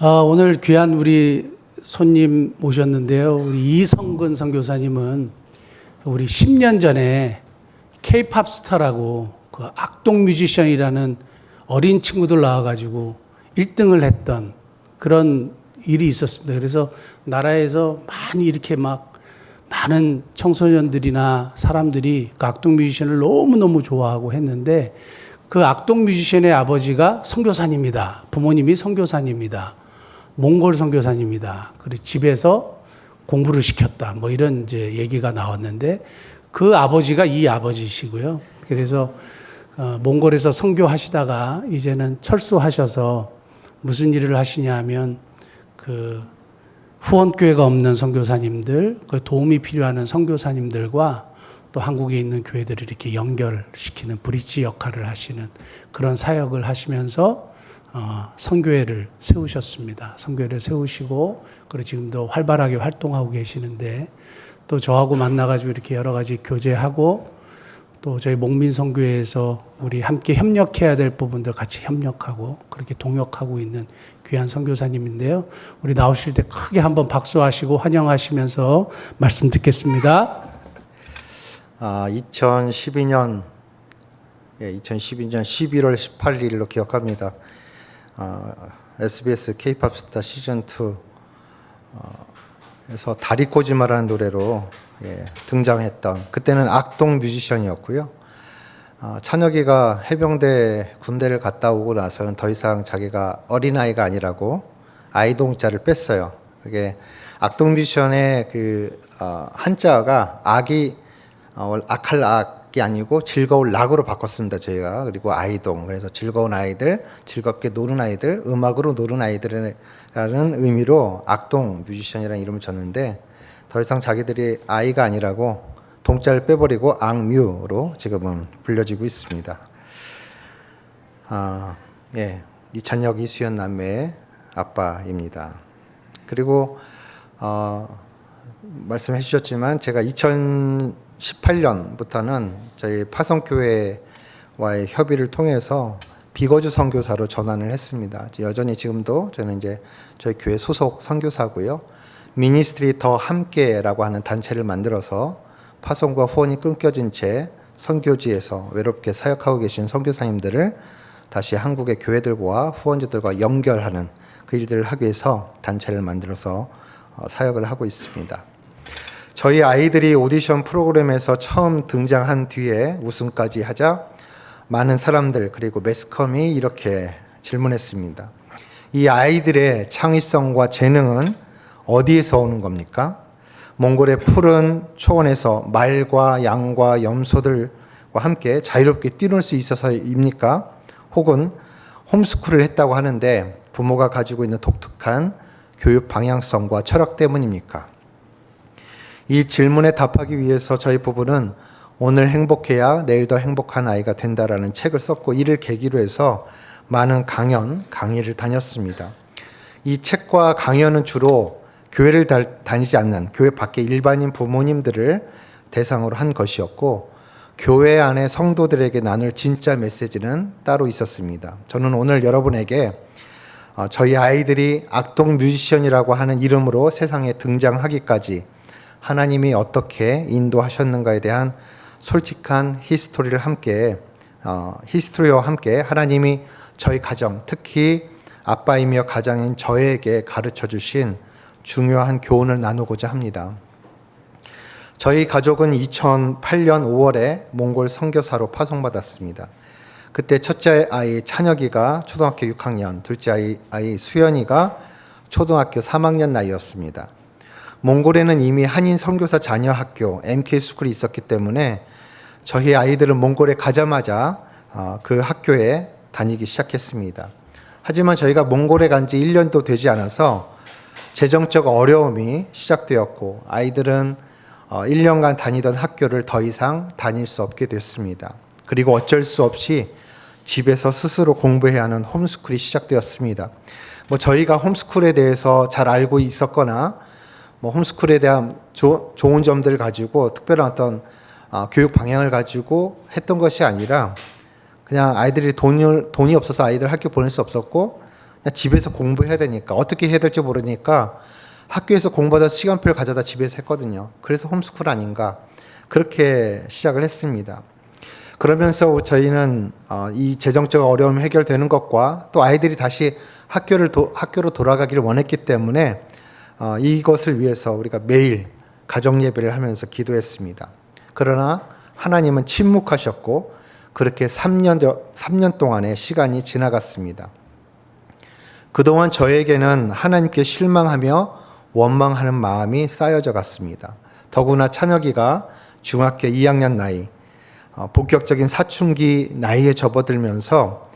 오늘 귀한 우리 손님 모셨는데요. 우리 이성근 선교사님은 우리 10년 전에 K-팝 스타라고 그 악동 뮤지션이라는 어린 친구들 나와가지고 1등을 했던 그런 일이 있었습니다. 그래서 나라에서 많이 이렇게 막 많은 청소년들이나 사람들이 그 악동 뮤지션을 너무너무 좋아하고 했는데 그 악동 뮤지션의 아버지가 선교사님이다. 부모님이 선교사님이다. 몽골 선교사님이다. 그리고 집에서 공부를 시켰다. 뭐 이런 이제 얘기가 나왔는데 그 아버지가 이 아버지시고요. 그래서 몽골에서 선교하시다가 이제는 철수하셔서 무슨 일을 하시냐 하면 그 후원교회가 없는 선교사님들, 그 도움이 필요한 선교사님들과 또 한국에 있는 교회들을 이렇게 연결시키는 브릿지 역할을 하시는 그런 사역을 하시면서 선교회를 세우셨습니다. 선교회를 세우시고 그리고 지금도 활발하게 활동하고 계시는데 또 저하고 만나가지고 이렇게 여러 가지 교제하고 또 저희 목민선교회에서 우리 함께 협력해야 될 부분들 같이 협력하고 그렇게 동역하고 있는 귀한 선교사님인데요. 우리 나오실 때 크게 한번 박수하시고 환영하시면서 말씀 듣겠습니다. 2012년 11월 18일로 기억합니다. SBS K-팝 스타 시즌2 에서 다리 꼬지마라는 노래로 등장했던 그때는 악동 뮤지션이었고요. 찬혁이가 해병대 군대를 갔다 오고 나서는 더 이상 자기가 어린아이가 아니라고 아이동자를 뺐어요. 그게 악동 뮤지션의 그 한자가 악할 악이 아니고 즐거울 낙으로 바꿨습니다. 저희가. 그리고 아이동. 그래서 즐거운 아이들, 즐겁게 노는 아이들, 음악으로 노는 아이들이라는 의미로 악동 뮤지션이라는 이름을 줬는데 더 이상 자기들이 아이가 아니라고 동자를 빼버리고 악뮤로 지금은 불려지고 있습니다. 이찬혁, 이수연 남매의 아빠입니다. 그리고 말씀해 주셨지만 제가 2018년부터는 저희 파성교회와의 협의를 통해서 비거주 선교사로 전환을 했습니다. 여전히 지금도 저는 이제 저희 교회 소속 선교사고요. 미니스트리 더 함께라고 하는 단체를 만들어서 파송과 후원이 끊겨진 채 선교지에서 외롭게 사역하고 계신 선교사님들을 다시 한국의 교회들과 후원자들과 연결하는 그 일들을 하기 위해서 단체를 만들어서 사역을 하고 있습니다. 저희 아이들이 오디션 프로그램에서 처음 등장한 뒤에 우승까지 하자 많은 사람들 그리고 매스컴이 이렇게 질문했습니다. 이 아이들의 창의성과 재능은 어디에서 오는 겁니까? 몽골의 푸른 초원에서 말과 양과 염소들과 함께 자유롭게 뛰놀 수 있어서입니까? 혹은 홈스쿨을 했다고 하는데 부모가 가지고 있는 독특한 교육 방향성과 철학 때문입니까? 이 질문에 답하기 위해서 저희 부부는 오늘 행복해야 내일 더 행복한 아이가 된다라는 책을 썼고 이를 계기로 해서 많은 강의를 다녔습니다. 이 책과 강연은 주로 교회를 다니지 않는 교회 밖의 일반인 부모님들을 대상으로 한 것이었고 교회 안에 성도들에게 나눌 진짜 메시지는 따로 있었습니다. 저는 오늘 여러분에게 저희 아이들이 악동 뮤지션이라고 하는 이름으로 세상에 등장하기까지 하나님이 어떻게 인도하셨는가에 대한 솔직한 히스토리와 함께 하나님이 저희 가정, 특히 아빠이며 가장인 저에게 가르쳐 주신 중요한 교훈을 나누고자 합니다. 저희 가족은 2008년 5월에 몽골 선교사로 파송받았습니다. 그때 첫째 아이 찬혁이가 초등학교 6학년, 둘째 아이 수연이가 초등학교 3학년 나이였습니다. 몽골에는 이미 한인 선교사 자녀 학교 MK스쿨이 있었기 때문에 저희 아이들은 몽골에 가자마자 그 학교에 다니기 시작했습니다. 하지만 저희가 몽골에 간 지 1년도 되지 않아서 재정적 어려움이 시작되었고 아이들은 1년간 다니던 학교를 더 이상 다닐 수 없게 됐습니다. 그리고 어쩔 수 없이 집에서 스스로 공부해야 하는 홈스쿨이 시작되었습니다. 저희가 홈스쿨에 대해서 잘 알고 있었거나 홈스쿨에 대한 좋은 점들을 가지고 특별한 어떤 교육 방향을 가지고 했던 것이 아니라 그냥 아이들이 돈이 없어서 아이들 학교 보낼 수 없었고 그냥 집에서 공부해야 되니까 어떻게 해야 될지 모르니까 학교에서 공부하다 시간표를 가져다 집에서 했거든요. 그래서 홈스쿨 아닌가 그렇게 시작을 했습니다. 그러면서 저희는 이 재정적 어려움이 해결되는 것과 또 아이들이 다시 학교로 돌아가기를 원했기 때문에 이것을 위해서 우리가 매일 가정 예배를 하면서 기도했습니다. 그러나 하나님은 침묵하셨고 그렇게 3년 동안의 시간이 지나갔습니다. 그동안 저에게는 하나님께 실망하며 원망하는 마음이 쌓여져 갔습니다. 더구나 찬혁이가 중학교 2학년 나이, 본격적인 사춘기 나이에 접어들면서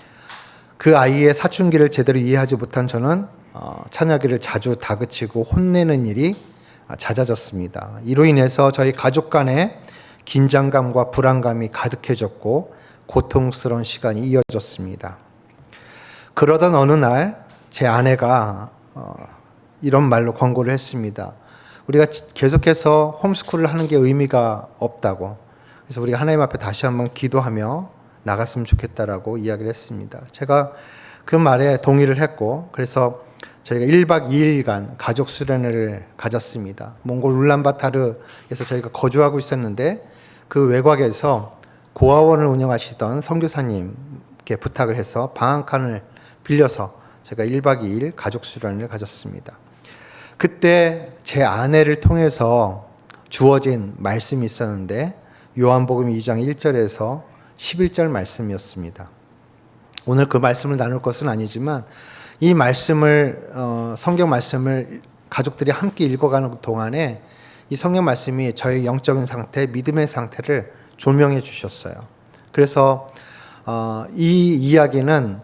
그 아이의 사춘기를 제대로 이해하지 못한 저는 찬혁이를 자주 다그치고 혼내는 일이 잦아졌습니다. 이로 인해서 저희 가족 간에 긴장감과 불안감이 가득해졌고 고통스러운 시간이 이어졌습니다. 그러던 어느 날 제 아내가 이런 말로 권고를 했습니다. 우리가 계속해서 홈스쿨을 하는 게 의미가 없다고. 그래서 우리가 하나님 앞에 다시 한번 기도하며 나갔으면 좋겠다라고 이야기를 했습니다. 제가 그 말에 동의를 했고 그래서 저희가 1박 2일간 가족 수련회를 가졌습니다. 몽골 울란바타르에서 저희가 거주하고 있었는데 그 외곽에서 고아원을 운영하시던 선교사님께 부탁을 해서 방한칸을 빌려서 제가 1박 2일 가족 수련회를 가졌습니다. 그때 제 아내를 통해서 주어진 말씀이 있었는데 요한복음 2장 1절에서 11절 말씀이었습니다. 오늘 그 말씀을 나눌 것은 아니지만 이 말씀을 성경 말씀을 가족들이 함께 읽어가는 동안에 이 성경 말씀이 저의 영적인 상태, 믿음의 상태를 조명해 주셨어요. 그래서 이 이야기는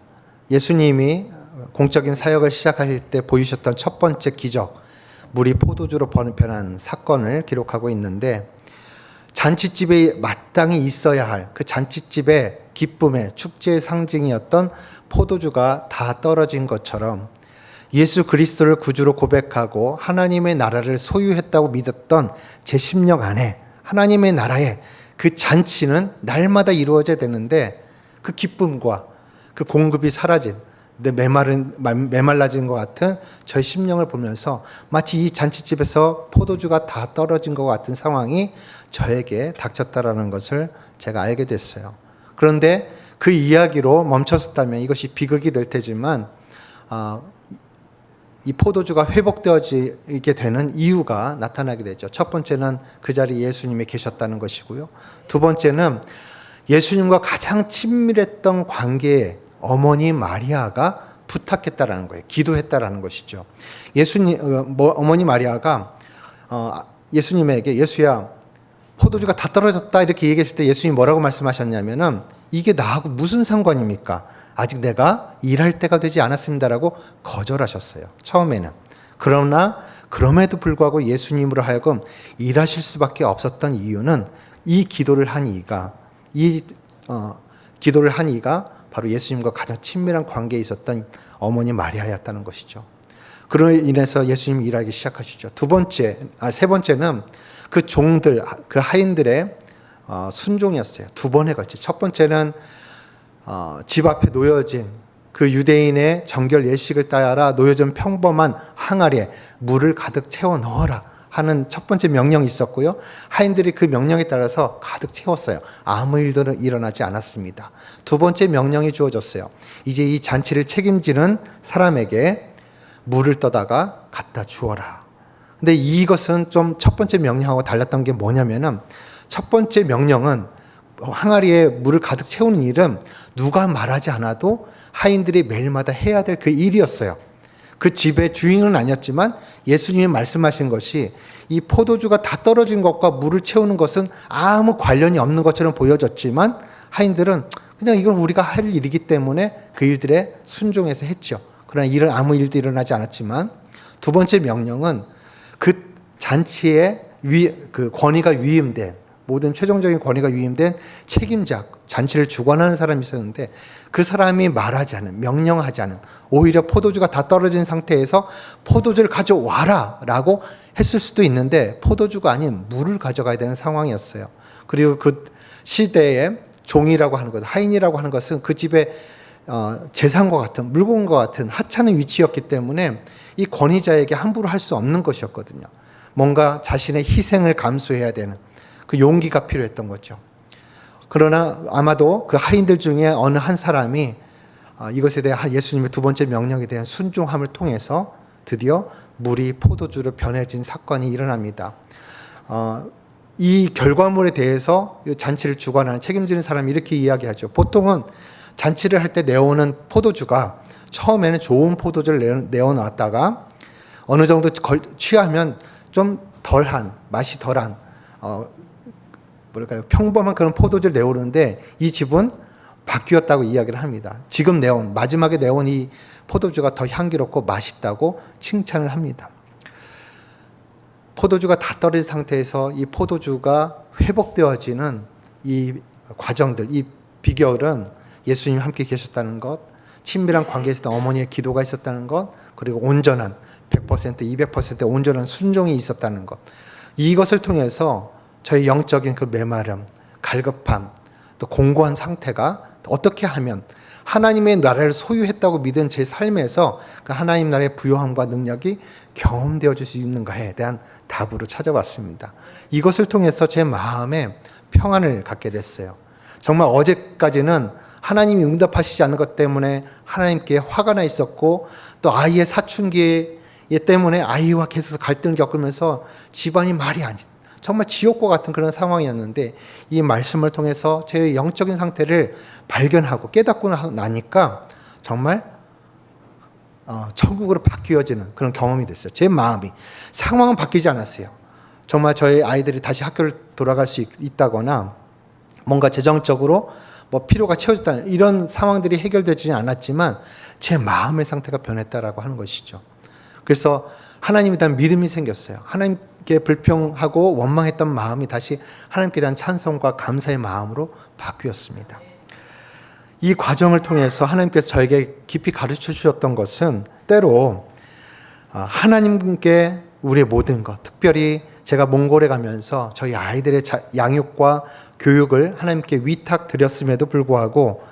예수님이 공적인 사역을 시작하실 때 보이셨던 첫 번째 기적, 물이 포도주로 변한 사건을 기록하고 있는데 잔치집에 마땅히 있어야 할 그 잔치집의 기쁨의 축제의 상징이었던 포도주가 다 떨어진 것처럼 예수 그리스도를 구주로 고백하고 하나님의 나라를 소유했다고 믿었던 제 심령 안에 하나님의 나라의 그 잔치는 날마다 이루어져야 되는데 그 기쁨과 그 공급이 사라진 메말라진 것 같은 저의 심령을 보면서 마치 이 잔치집에서 포도주가 다 떨어진 것 같은 상황이 저에게 닥쳤다라는 것을 제가 알게 됐어요. 그런데 그 이야기로 멈췄었다면 이것이 비극이 될 테지만 이 포도주가 회복되어지게 되는 이유가 나타나게 되죠. 첫 번째는 그 자리에 예수님이 계셨다는 것이고요. 두 번째는 예수님과 가장 친밀했던 관계에 어머니 마리아가 부탁했다라는 거예요. 기도했다라는 것이죠. 어머니 마리아가 예수님에게 예수야 포도주가 다 떨어졌다 이렇게 얘기했을 때 예수님이 뭐라고 말씀하셨냐면은 이게 나하고 무슨 상관입니까? 아직 내가 일할 때가 되지 않았습니다라고 거절하셨어요. 처음에는. 그러나 그럼에도 불구하고 예수님으로 하여금 일하실 수밖에 없었던 이유는 이 기도를 한 이가 바로 예수님과 가장 친밀한 관계에 있었던 어머니 마리아였다는 것이죠. 그로 인해서 예수님이 일하기 시작하시죠. 세 번째는 그 종들, 그 하인들의 순종이었어요. 두 번에 걸쳐. 첫 번째는 집 앞에 놓여진 그 유대인의 정결 예식을 따라 놓여진 평범한 항아리에 물을 가득 채워 넣어라 하는 첫 번째 명령이 있었고요. 하인들이 그 명령에 따라서 가득 채웠어요. 아무 일도 일어나지 않았습니다. 두 번째 명령이 주어졌어요. 이제 이 잔치를 책임지는 사람에게 물을 떠다가 갖다 주어라. 근데 이것은 좀 첫 번째 명령하고 달랐던 게 뭐냐면은 첫 번째 명령은 항아리에 물을 가득 채우는 일은 누가 말하지 않아도 하인들이 매일마다 해야 될 그 일이었어요. 그 집의 주인은 아니었지만 예수님이 말씀하신 것이 이 포도주가 다 떨어진 것과 물을 채우는 것은 아무 관련이 없는 것처럼 보여졌지만 하인들은 그냥 이건 우리가 할 일이기 때문에 그 일들에 순종해서 했죠. 그러나 아무 일도 일어나지 않았지만 두 번째 명령은 그 잔치에 그 권위가 위임된 모든 최종적인 권위가 위임된 책임자, 잔치를 주관하는 사람이 있었는데 그 사람이 말하지 않은, 명령하지 않은, 오히려 포도주가 다 떨어진 상태에서 포도주를 가져와라 라고 했을 수도 있는데 포도주가 아닌 물을 가져가야 되는 상황이었어요. 그리고 그 시대에 종이라고 하는 것, 하인이라고 하는 것은 그 집에 재산과 같은 물건과 같은 하찮은 위치였기 때문에 이 권위자에게 함부로 할 수 없는 것이었거든요. 뭔가 자신의 희생을 감수해야 되는 그 용기가 필요했던 거죠. 그러나 아마도 그 하인들 중에 어느 한 사람이 이것에 대한 예수님의 두 번째 명령에 대한 순종함을 통해서 드디어 물이 포도주로 변해진 사건이 일어납니다. 이 결과물에 대해서 잔치를 주관하는 책임지는 사람이 이렇게 이야기하죠. 보통은 잔치를 할 때 내오는 포도주가 처음에는 좋은 포도주를 내어놨다가 어느 정도 취하면 좀 덜한, 맛이 덜한, 평범한 그런 포도주를 내오는데 이 집은 바뀌었다고 이야기를 합니다. 지금 마지막에 내온 이 포도주가 더 향기롭고 맛있다고 칭찬을 합니다. 포도주가 다 떨어진 상태에서 이 포도주가 회복되어지는 이 과정들, 이 비결은 예수님이 함께 계셨다는 것, 친밀한 관계에 있었던 어머니의 기도가 있었다는 것, 그리고 온전한 100%, 200%의 온전한 순종이 있었다는 것. 이것을 통해서 저희 영적인 그 메마름, 갈급함, 또 공고한 상태가 어떻게 하면 하나님의 나라를 소유했다고 믿은 제 삶에서 그 하나님 나라의 부요함과 능력이 경험되어 줄 수 있는가에 대한 답으로 찾아왔습니다. 이것을 통해서 제 마음에 평안을 갖게 됐어요. 정말 어제까지는 하나님이 응답하시지 않는 것 때문에 하나님께 화가 나 있었고, 또 아이의 사춘기 때문에 아이와 계속 갈등을 겪으면서 집안이 말이 안 정말 지옥과 같은 그런 상황이었는데, 이 말씀을 통해서 제 영적인 상태를 발견하고 깨닫고 나니까 정말 천국으로 바뀌어지는 그런 경험이 됐어요. 제 마음이. 상황은 바뀌지 않았어요. 정말 저희 아이들이 다시 학교를 돌아갈 수 있다거나 뭔가 재정적으로 뭐 필요가 채워졌다는 이런 상황들이 해결되지는 않았지만 제 마음의 상태가 변했다라고 하는 것이죠. 그래서 하나님에 대한 믿음이 생겼어요. 하나님께 불평하고 원망했던 마음이 다시 하나님께 대한 찬송과 감사의 마음으로 바뀌었습니다. 이 과정을 통해서 하나님께서 저에게 깊이 가르쳐 주셨던 것은 때로 하나님께 우리의 모든 것, 특별히 제가 몽골에 가면서 저희 아이들의 양육과 교육을 하나님께 위탁드렸음에도 불구하고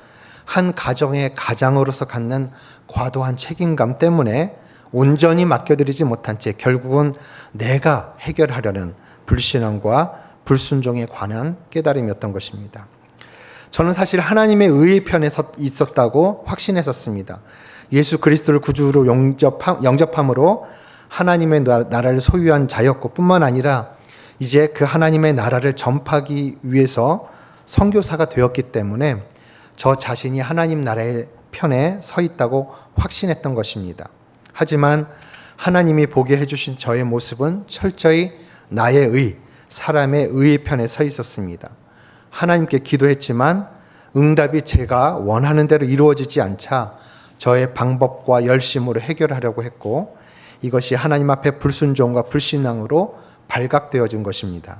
한 가정의 가장으로서 갖는 과도한 책임감 때문에 온전히 맡겨드리지 못한 채 결국은 내가 해결하려는 불신앙과 불순종에 관한 깨달음이었던 것입니다. 저는 사실 하나님의 의의 편에 있었다고 확신했었습니다. 예수 그리스도를 구주로 영접함으로 하나님의 나라를 소유한 자였고, 뿐만 아니라 이제 그 하나님의 나라를 전파하기 위해서 선교사가 되었기 때문에 저 자신이 하나님 나라의 편에 서 있다고 확신했던 것입니다. 하지만 하나님이 보게 해주신 저의 모습은 철저히 나의 의, 사람의 의의 편에 서 있었습니다. 하나님께 기도했지만 응답이 제가 원하는 대로 이루어지지 않자 저의 방법과 열심으로 해결하려고 했고, 이것이 하나님 앞에 불순종과 불신앙으로 발각되어진 것입니다.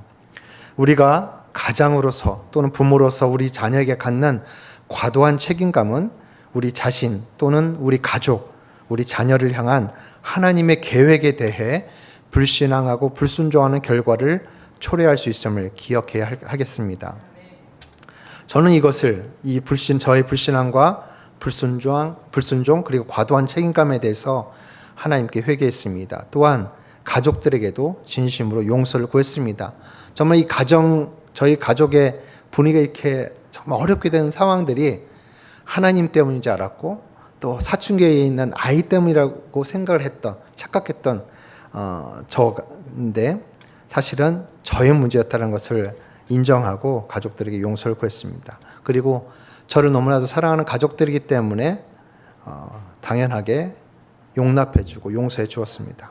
우리가 가장으로서 또는 부모로서 우리 자녀에게 갖는 과도한 책임감은 우리 자신 또는 우리 가족, 우리 자녀를 향한 하나님의 계획에 대해 불신앙하고 불순종하는 결과를 초래할 수 있음을 기억해야 하겠습니다. 저는 이것을 저의 불신앙과 불순종 그리고 과도한 책임감에 대해서 하나님께 회개했습니다. 또한 가족들에게도 진심으로 용서를 구했습니다. 정말 저희 가족의 분위기가 이렇게 정말 어렵게 되는 상황들이 하나님 때문인 줄 알았고, 또 사춘기에 있는 아이 때문이라고 착각했던 저인데 사실은 저의 문제였다는 것을 인정하고 가족들에게 용서를 구했습니다. 그리고 저를 너무나도 사랑하는 가족들이기 때문에 당연하게 용납해주고 용서해 주었습니다.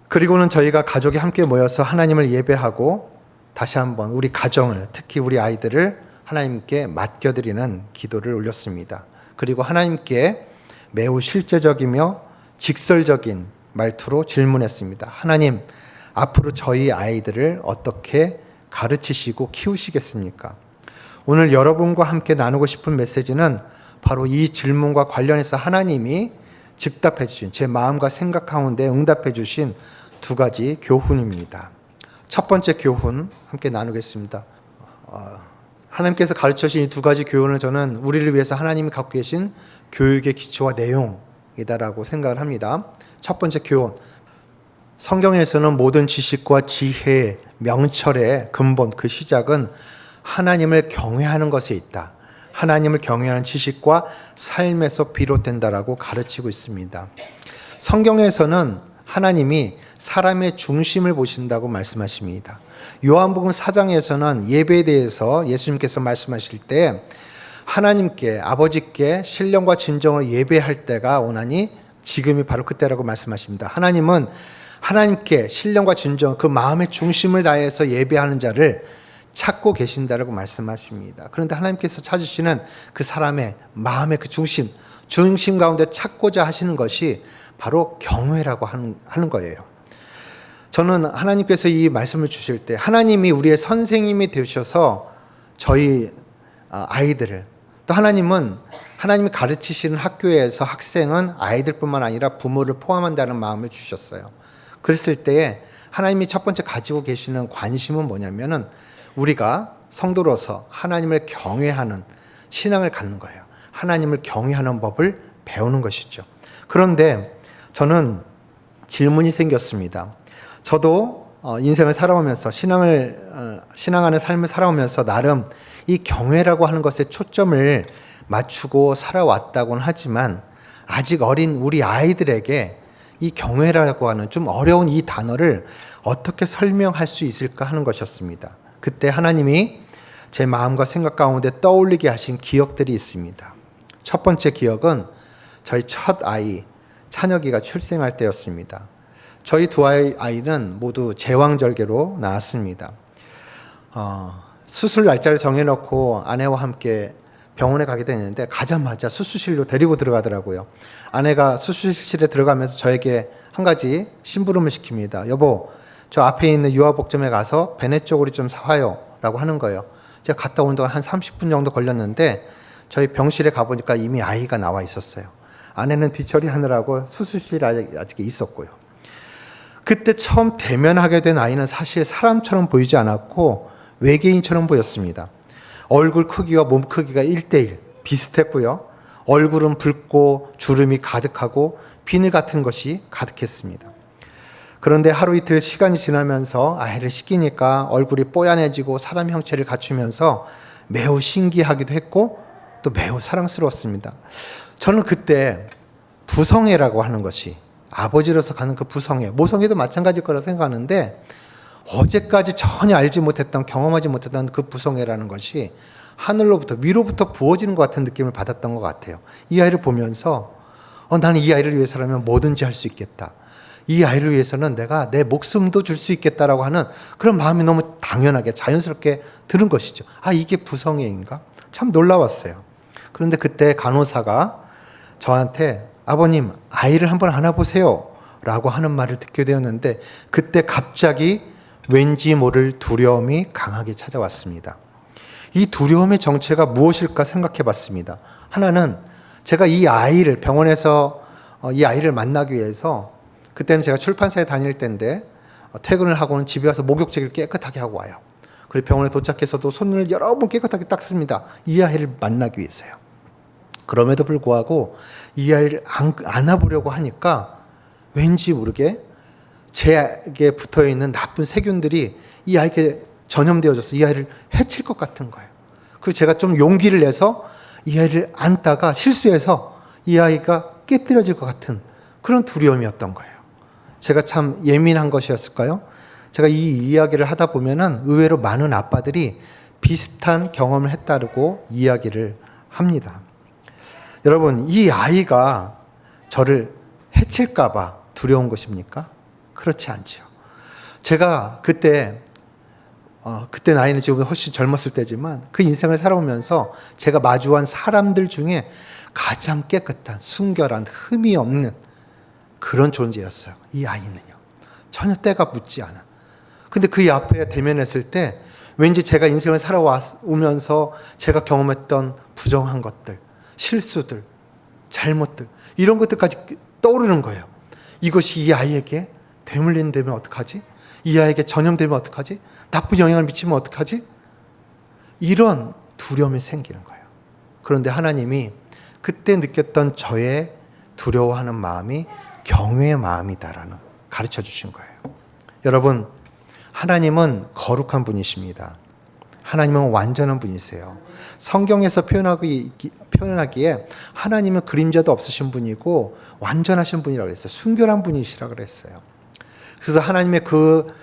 그리고는 저희가 가족이 함께 모여서 하나님을 예배하고 다시 한번 우리 가정을, 특히 우리 아이들을 하나님께 맡겨드리는 기도를 올렸습니다. 그리고 하나님께 매우 실제적이며 직설적인 말투로 질문했습니다. 하나님, 앞으로 저희 아이들을 어떻게 가르치시고 키우시겠습니까? 오늘 여러분과 함께 나누고 싶은 메시지는 바로 이 질문과 관련해서 하나님이 즉답해 주신, 제 마음과 생각 가운데 응답해 주신 두 가지 교훈입니다. 첫 번째 교훈 함께 나누겠습니다. 하나님께서 가르쳐 주신 이 두 가지 교훈을 저는 우리를 위해서 하나님이 갖고 계신 교육의 기초와 내용이다라고 생각을 합니다. 첫 번째 교훈. 성경에서는 모든 지식과 지혜의 명철의 근본, 그 시작은 하나님을 경외하는 것에 있다. 하나님을 경외하는 지식과 삶에서 비롯된다라고 가르치고 있습니다. 성경에서는 하나님이 사람의 중심을 보신다고 말씀하십니다. 요한복음 4장에서는 예배에 대해서 예수님께서 말씀하실 때 하나님께, 아버지께 신령과 진정으로 예배할 때가 오나니 지금이 바로 그때라고 말씀하십니다. 하나님은 하나님께 신령과 진정, 그 마음의 중심을 다해서 예배하는 자를 찾고 계신다라고 말씀하십니다. 그런데 하나님께서 찾으시는 그 사람의 마음의 그 중심 가운데 찾고자 하시는 것이 바로 경외라고 하는 거예요. 저는 하나님께서 이 말씀을 주실 때 하나님이 우리의 선생님이 되셔서 저희 아이들을, 또 하나님은 하나님이 가르치시는 학교에서 학생은 아이들뿐만 아니라 부모를 포함한다는 마음을 주셨어요. 그랬을 때에 하나님이 첫 번째 가지고 계시는 관심은 뭐냐면은 우리가 성도로서 하나님을 경외하는 신앙을 갖는 거예요. 하나님을 경외하는 법을 배우는 것이죠. 그런데 저는 질문이 생겼습니다. 저도 인생을 살아오면서 신앙하는 삶을 살아오면서 나름 이 경외라고 하는 것에 초점을 맞추고 살아왔다고는 하지만 아직 어린 우리 아이들에게 이 경외라고 하는 좀 어려운 이 단어를 어떻게 설명할 수 있을까 하는 것이었습니다. 그때 하나님이 제 마음과 생각 가운데 떠올리게 하신 기억들이 있습니다. 첫 번째 기억은 저희 첫 아이 찬혁이가 출생할 때였습니다. 저희 두 아이는 모두 제왕절개로 나왔습니다. 수술 날짜를 정해놓고 아내와 함께 병원에 가게 됐는데 가자마자 수술실로 데리고 들어가더라고요. 아내가 수술실에 들어가면서 저에게 한 가지 심부름을 시킵니다. 여보, 저 앞에 있는 유아복점에 가서 베네 쪼그리 좀 사와요 라고 하는 거예요. 제가 갔다 온 동안 한 30분 정도 걸렸는데 저희 병실에 가보니까 이미 아이가 나와 있었어요. 아내는 뒤처리하느라고 수술실에 아직 있었고요. 그때 처음 대면하게 된 아이는 사실 사람처럼 보이지 않았고 외계인처럼 보였습니다. 얼굴 크기와 몸 크기가 1:1 비슷했고요. 얼굴은 붉고 주름이 가득하고 비늘 같은 것이 가득했습니다. 그런데 하루 이틀 시간이 지나면서 아이를 시키니까 얼굴이 뽀얀해지고 사람 형체를 갖추면서 매우 신기하기도 했고 또 매우 사랑스러웠습니다. 저는 그때 부성애라고 하는 것이 아버지로서 가는 그 부성애, 모성애도 마찬가지일 거라 생각하는데 어제까지 전혀 알지 못했던, 경험하지 못했던 그 부성애라는 것이 하늘로부터, 위로부터 부어지는 것 같은 느낌을 받았던 것 같아요. 이 아이를 보면서 나는 이 아이를 위해서라면 뭐든지 할 수 있겠다. 이 아이를 위해서는 내가 내 목숨도 줄 수 있겠다라고 하는 그런 마음이 너무 당연하게 자연스럽게 드는 것이죠. 이게 부성애인가? 참 놀라웠어요. 그런데 그때 간호사가 저한테 아버님 아이를 한번 안아보세요 라고 하는 말을 듣게 되었는데 그때 갑자기 왠지 모를 두려움이 강하게 찾아왔습니다. 이 두려움의 정체가 무엇일까 생각해 봤습니다. 하나는 제가 이 아이를 병원에서 이 아이를 만나기 위해서 그때는 제가 출판사에 다닐 때인데 퇴근을 하고는 집에 와서 목욕제를 깨끗하게 하고 와요. 그리고 병원에 도착해서도 손을 여러 번 깨끗하게 닦습니다. 이 아이를 만나기 위해서요. 그럼에도 불구하고 이 아이를 안아보려고 하니까 왠지 모르게 제게 붙어있는 나쁜 세균들이 이 아이에게 전염되어져서 이 아이를 해칠 것 같은 거예요. 그리고 제가 좀 용기를 내서 이 아이를 안다가 실수해서 이 아이가 깨뜨려질 것 같은 그런 두려움이었던 거예요. 제가 참 예민한 것이었을까요? 제가 이 이야기를 하다 보면은 의외로 많은 아빠들이 비슷한 경험을 했다고 이야기를 합니다. 여러분, 이 아이가 저를 해칠까봐 두려운 것입니까? 그렇지 않죠. 제가 그때 나이는 지금 훨씬 젊었을 때지만 그 인생을 살아오면서 제가 마주한 사람들 중에 가장 깨끗한, 순결한, 흠이 없는 그런 존재였어요. 이 아이는요. 전혀 때가 묻지 않아. 근데 그 앞에 대면했을 때 왠지 제가 인생을 살아오면서 제가 경험했던 부정한 것들, 실수들, 잘못들, 이런 것들까지 떠오르는 거예요. 이것이 이 아이에게 되물린다면 어떡하지? 이 아이에게 전염되면 어떡하지? 나쁜 영향을 미치면 어떡하지? 이런 두려움이 생기는 거예요. 그런데 하나님이 그때 느꼈던 저의 두려워하는 마음이 경외의 마음이다라는 가르쳐 주신 거예요. 여러분, 하나님은 거룩한 분이십니다. 하나님은 완전한 분이세요. 성경에서 표현하기에 하나님은 그림자도 없으신 분이고 완전하신 분이라고 그랬어요. 순결한 분이시라고 그랬어요. 그래서 하나님의 그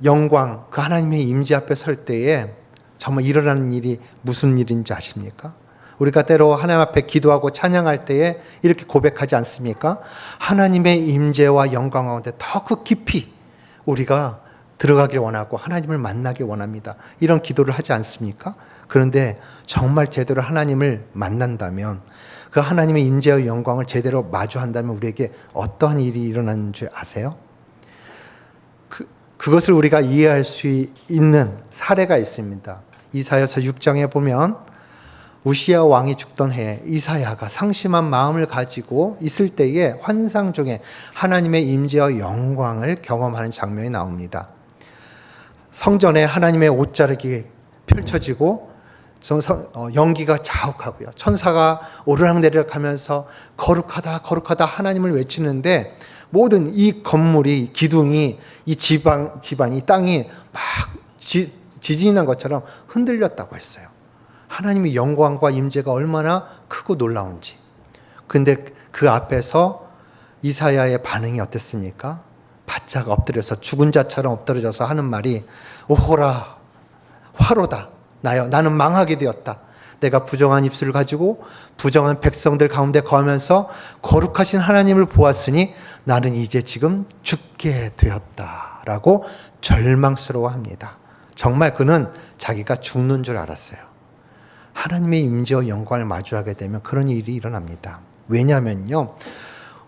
영광, 그 하나님의 임재 앞에 설 때에 정말 일어나는 일이 무슨 일인지 아십니까? 우리가 때로 하나님 앞에 기도하고 찬양할 때에 이렇게 고백하지 않습니까? 하나님의 임재와 영광 가운데 더 그 깊이 우리가 들어가길 원하고 하나님을 만나길 원합니다. 이런 기도를 하지 않습니까? 그런데 정말 제대로 하나님을 만난다면, 그 하나님의 임재와 영광을 제대로 마주한다면 우리에게 어떠한 일이 일어나는 줄 아세요? 그것을 우리가 이해할 수 있는 사례가 있습니다. 이사야서 6장에 보면 우시야 왕이 죽던 해에 이사야가 상심한 마음을 가지고 있을 때에 환상 중에 하나님의 임재와 영광을 경험하는 장면이 나옵니다. 성전에 하나님의 옷자락이 펼쳐지고 연기가 자욱하고요. 천사가 오르락내리락 하면서 거룩하다 거룩하다 하나님을 외치는데, 모든 이 건물이, 기둥이, 이 집안이, 땅이 막 지진이 난 것처럼 흔들렸다고 했어요. 하나님의 영광과 임재가 얼마나 크고 놀라운지. 근데 그 앞에서 이사야의 반응이 어땠습니까? 바짝 엎드려서 죽은 자처럼 엎드려져서 하는 말이, 오호라 화로다 나는 망하게 되었다. 내가 부정한 입술을 가지고 부정한 백성들 가운데 거하면서 거룩하신 하나님을 보았으니 나는 이제 지금 죽게 되었다라고 절망스러워합니다. 정말 그는 자기가 죽는 줄 알았어요. 하나님의 임재와 영광을 마주하게 되면 그런 일이 일어납니다. 왜냐하면요,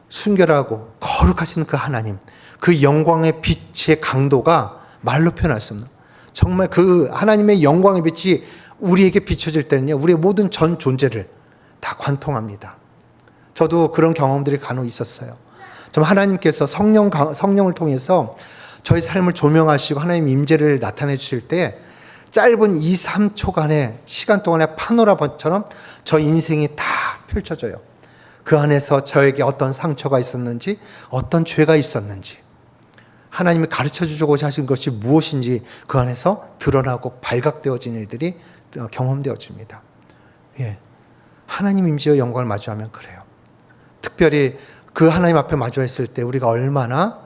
순결하고 거룩하신 그 하나님, 그 영광의 빛의 강도가 말로 표현할 수 없는, 정말 그 하나님의 영광의 빛이 우리에게 비춰질 때는요, 우리의 모든 전 존재를 다 관통합니다. 저도 그런 경험들이 간혹 있었어요. 좀 하나님께서 성령을 통해서 저희 삶을 조명하시고 하나님 임재를 나타내 주실 때 짧은 2, 3초간의 시간 동안의 파노라마처럼 저 인생이 다 펼쳐져요. 그 안에서 저에게 어떤 상처가 있었는지, 어떤 죄가 있었는지, 하나님이 가르쳐 주고자 하신 것이 무엇인지 그 안에서 드러나고 발각되어진 일들이 경험되어집니다. 예. 하나님 임재의 영광을 마주하면 그래요. 특별히 그 하나님 앞에 마주했을 때 우리가 얼마나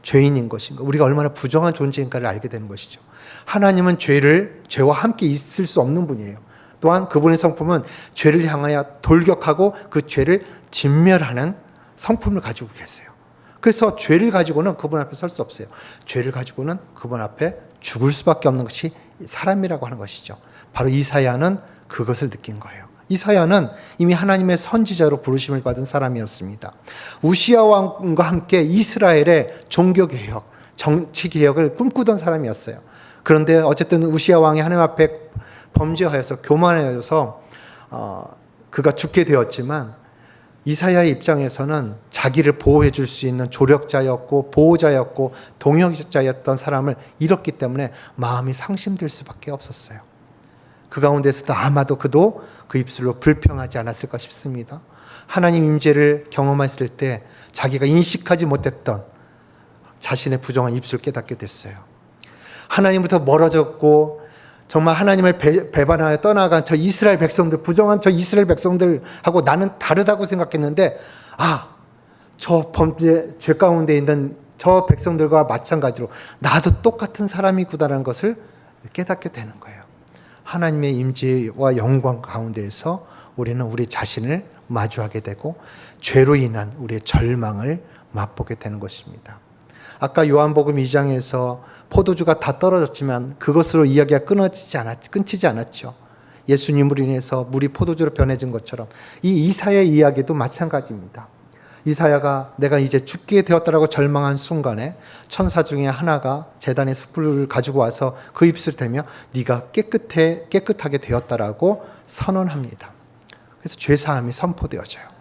죄인인 것인가, 우리가 얼마나 부정한 존재인가를 알게 되는 것이죠. 하나님은 죄와 함께 있을 수 없는 분이에요. 또한 그분의 성품은 죄를 향하여 돌격하고 그 죄를 진멸하는 성품을 가지고 계세요. 그래서 죄를 가지고는 그분 앞에 설 수 없어요. 죄를 가지고는 그분 앞에 죽을 수밖에 없는 것이 사람이라고 하는 것이죠. 바로 이사야는 그것을 느낀 거예요. 이사야는 이미 하나님의 선지자로 부르심을 받은 사람이었습니다. 우시야 왕과 함께 이스라엘의 종교개혁, 정치개혁을 꿈꾸던 사람이었어요. 그런데 어쨌든 우시야 왕이 하나님 앞에 범죄하여서 교만하여서 그가 죽게 되었지만, 이사야의 입장에서는 자기를 보호해 줄 수 있는 조력자였고 보호자였고 동역자였던 사람을 잃었기 때문에 마음이 상심될 수밖에 없었어요. 그 가운데서도 아마도 그도 그 입술로 불평하지 않았을까 싶습니다. 하나님 임재를 경험했을 때 자기가 인식하지 못했던 자신의 부정한 입술을 깨닫게 됐어요. 하나님부터 멀어졌고 정말 하나님을 배반하여 떠나간 저 이스라엘 백성들, 부정한 저 이스라엘 백성들하고 나는 다르다고 생각했는데, 저 죄 가운데 있는 저 백성들과 마찬가지로 나도 똑같은 사람이구나라는 것을 깨닫게 되는 거예요. 하나님의 임재와 영광 가운데에서 우리는 우리 자신을 마주하게 되고 죄로 인한 우리의 절망을 맛보게 되는 것입니다. 아까 요한복음 2장에서 포도주가 다 떨어졌지만 그것으로 이야기가 끊치지 않았죠. 예수님으로 인해서 물이 포도주로 변해진 것처럼 이 이사야의 이야기도 마찬가지입니다. 이사야가 내가 이제 죽게 되었다라고 절망한 순간에 천사 중에 하나가 제단의 숯불을 가지고 와서 그 입술을 대며 네가 깨끗하게 되었다라고 선언합니다. 그래서 죄사함이 선포되어져요.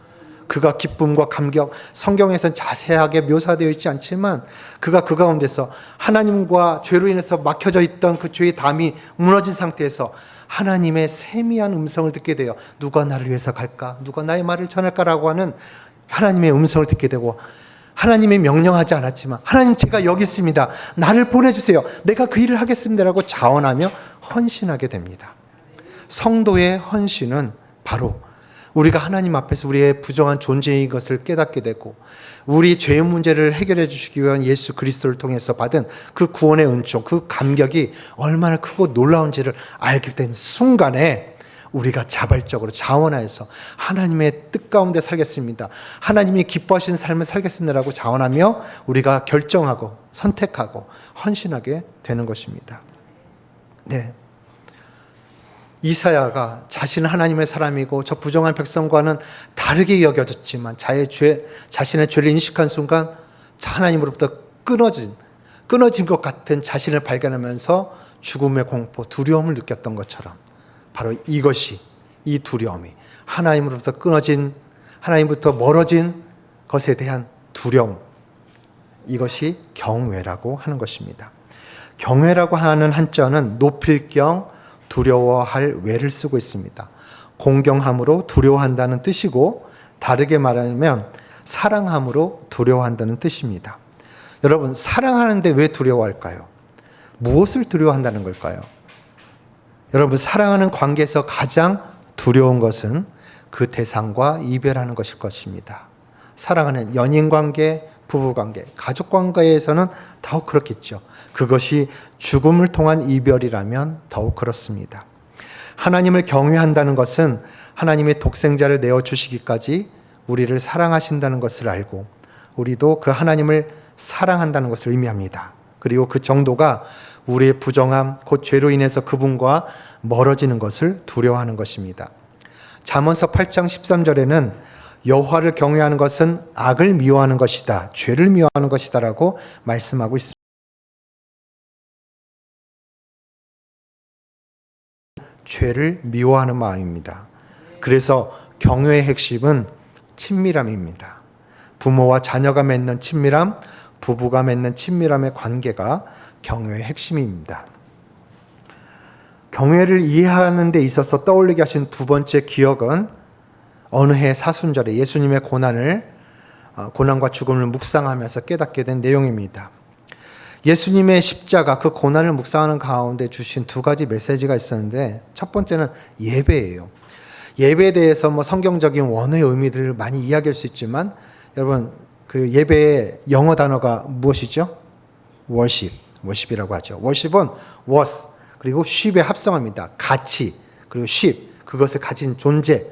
그가 기쁨과 감격, 성경에서는 자세하게 묘사되어 있지 않지만 그가 그 가운데서 하나님과 죄로 인해서 막혀져 있던 그 죄의 담이 무너진 상태에서 하나님의 세미한 음성을 듣게 돼요. 누가 나를 위해서 갈까? 누가 나의 말을 전할까라고 하는 하나님의 음성을 듣게 되고, 하나님이 명령하지 않았지만 하나님 제가 여기 있습니다. 나를 보내주세요. 내가 그 일을 하겠습니다라고 자원하며 헌신하게 됩니다. 성도의 헌신은 바로 우리가 하나님 앞에서 우리의 부정한 존재인 것을 깨닫게 되고, 우리 죄의 문제를 해결해 주시기 위한 예수 그리스도를 통해서 받은 그 구원의 은총, 그 감격이 얼마나 크고 놀라운지를 알게 된 순간에 우리가 자발적으로 자원하여서 하나님의 뜻 가운데 살겠습니다, 하나님이 기뻐하시는 삶을 살겠습니다라고 자원하며 우리가 결정하고 선택하고 헌신하게 되는 것입니다. 네. 이사야가 자신은 하나님의 사람이고 저 부정한 백성과는 다르게 여겨졌지만 자신의 죄를 인식한 순간 하나님으로부터 끊어진 것 같은 자신을 발견하면서 죽음의 공포, 두려움을 느꼈던 것처럼, 바로 이것이, 이 두려움이 하나님으로부터 하나님부터 멀어진 것에 대한 두려움, 이것이 경외라고 하는 것입니다. 경외라고 하는 한자는 높일 경, 두려워할 외를 쓰고 있습니다. 공경함으로 두려워한다는 뜻이고, 다르게 말하면 사랑함으로 두려워한다는 뜻입니다. 여러분, 사랑하는데 왜 두려워할까요? 무엇을 두려워한다는 걸까요? 여러분, 사랑하는 관계에서 가장 두려운 것은 그 대상과 이별하는 것일 것입니다. 사랑하는 연인관계, 부부관계, 가족관계에서는 더욱 그렇겠죠. 그것이 죽음을 통한 이별이라면 더욱 그렇습니다. 하나님을 경외한다는 것은 하나님의 독생자를 내어주시기까지 우리를 사랑하신다는 것을 알고, 우리도 그 하나님을 사랑한다는 것을 의미합니다. 그리고 그 정도가 우리의 부정함, 곧 죄로 인해서 그분과 멀어지는 것을 두려워하는 것입니다. 잠언서 8장 13절에는 여호와를 경외하는 것은 악을 미워하는 것이다, 죄를 미워하는 것이다 라고 말씀하고 있습니다. 죄를 미워하는 마음입니다. 그래서 경외의 핵심은 친밀함입니다. 부모와 자녀가 맺는 친밀함, 부부가 맺는 친밀함의 관계가 경외의 핵심입니다. 경외를 이해하는 데 있어서 떠올리게 하신 두 번째 기억은 어느 해 사순절에 예수님의 고난과 죽음을 묵상하면서 깨닫게 된 내용입니다. 예수님의 십자가, 그 고난을 묵상하는 가운데 주신 두 가지 메시지가 있었는데, 첫 번째는 예배예요. 예배에 대해서 성경적인 원어의 의미들을 많이 이야기할 수 있지만, 여러분, 그 예배의 영어 단어가 무엇이죠? worship이라고 하죠. worship은 was 그리고 ship의 합성어입니다. 가치, 그리고 ship, 그것을 가진 존재,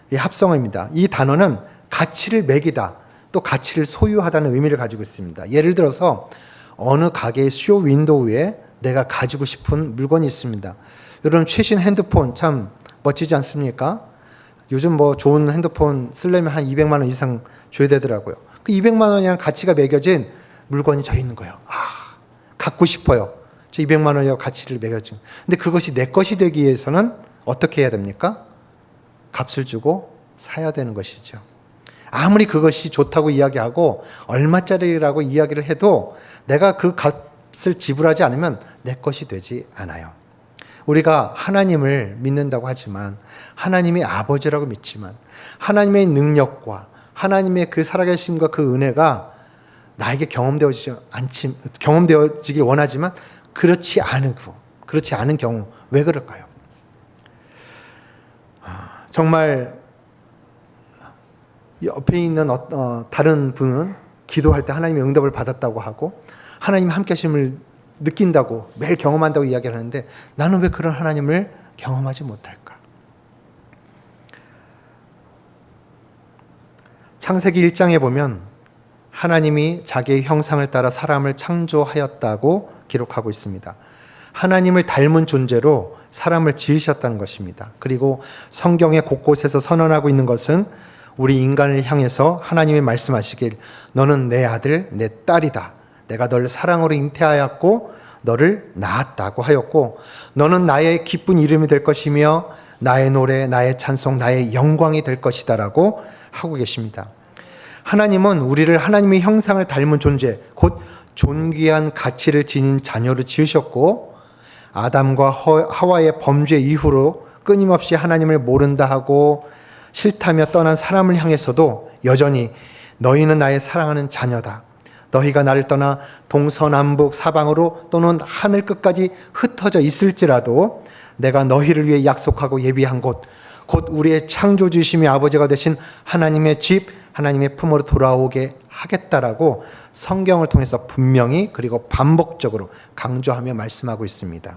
이 합성어입니다. 이 단어는 가치를 매기다, 또 가치를 소유하다는 의미를 가지고 있습니다. 예를 들어서 어느 가게의 쇼 윈도우에 내가 가지고 싶은 물건이 있습니다. 여러분, 최신 핸드폰 참 멋지지 않습니까? 요즘 좋은 핸드폰 쓰려면 한 200만 원 이상 줘야 되더라고요. 그 200만 원이라는 가치가 매겨진 물건이 저 있는 거예요. 갖고 싶어요. 저 200만 원이라고 가치를 매겨진. 근데 그것이 내 것이 되기 위해서는 어떻게 해야 됩니까? 값을 주고 사야 되는 것이죠. 아무리 그것이 좋다고 이야기하고 얼마짜리라고 이야기를 해도 내가 그 값을 지불하지 않으면 내 것이 되지 않아요. 우리가 하나님을 믿는다고 하지만, 하나님이 아버지라고 믿지만, 하나님의 능력과 하나님의 그 살아계심과 그 은혜가 나에게 경험되어지길 원하지만 그렇지 않은 경우, 왜 그럴까요? 정말 옆에 있는 다른 분은 기도할 때 하나님의 응답을 받았다고 하고 하나님 함께 하심을 느낀다고, 매일 경험한다고 이야기를 하는데, 나는 왜 그런 하나님을 경험하지 못할까? 창세기 1장에 보면 하나님이 자기의 형상을 따라 사람을 창조하였다고 기록하고 있습니다. 하나님을 닮은 존재로 사람을 지으셨다는 것입니다. 그리고 성경의 곳곳에서 선언하고 있는 것은 우리 인간을 향해서 하나님이 말씀하시길, 너는 내 아들, 내 딸이다. 내가 너를 사랑으로 잉태하였고 너를 낳았다고 하였고, 너는 나의 기쁜 이름이 될 것이며 나의 노래, 나의 찬송, 나의 영광이 될 것이다 라고 하고 계십니다. 하나님은 우리를 하나님의 형상을 닮은 존재, 곧 존귀한 가치를 지닌 자녀로 지으셨고, 아담과 하와의 범죄 이후로 끊임없이 하나님을 모른다 하고 싫다며 떠난 사람을 향해서도 여전히 너희는 나의 사랑하는 자녀다. 너희가 나를 떠나 동서남북 사방으로 또는 하늘 끝까지 흩어져 있을지라도 내가 너희를 위해 약속하고 예비한 곳, 곧 우리의 창조주이시며 아버지가 되신 하나님의 집, 하나님의 품으로 돌아오게 하겠다라고 성경을 통해서 분명히 그리고 반복적으로 강조하며 말씀하고 있습니다.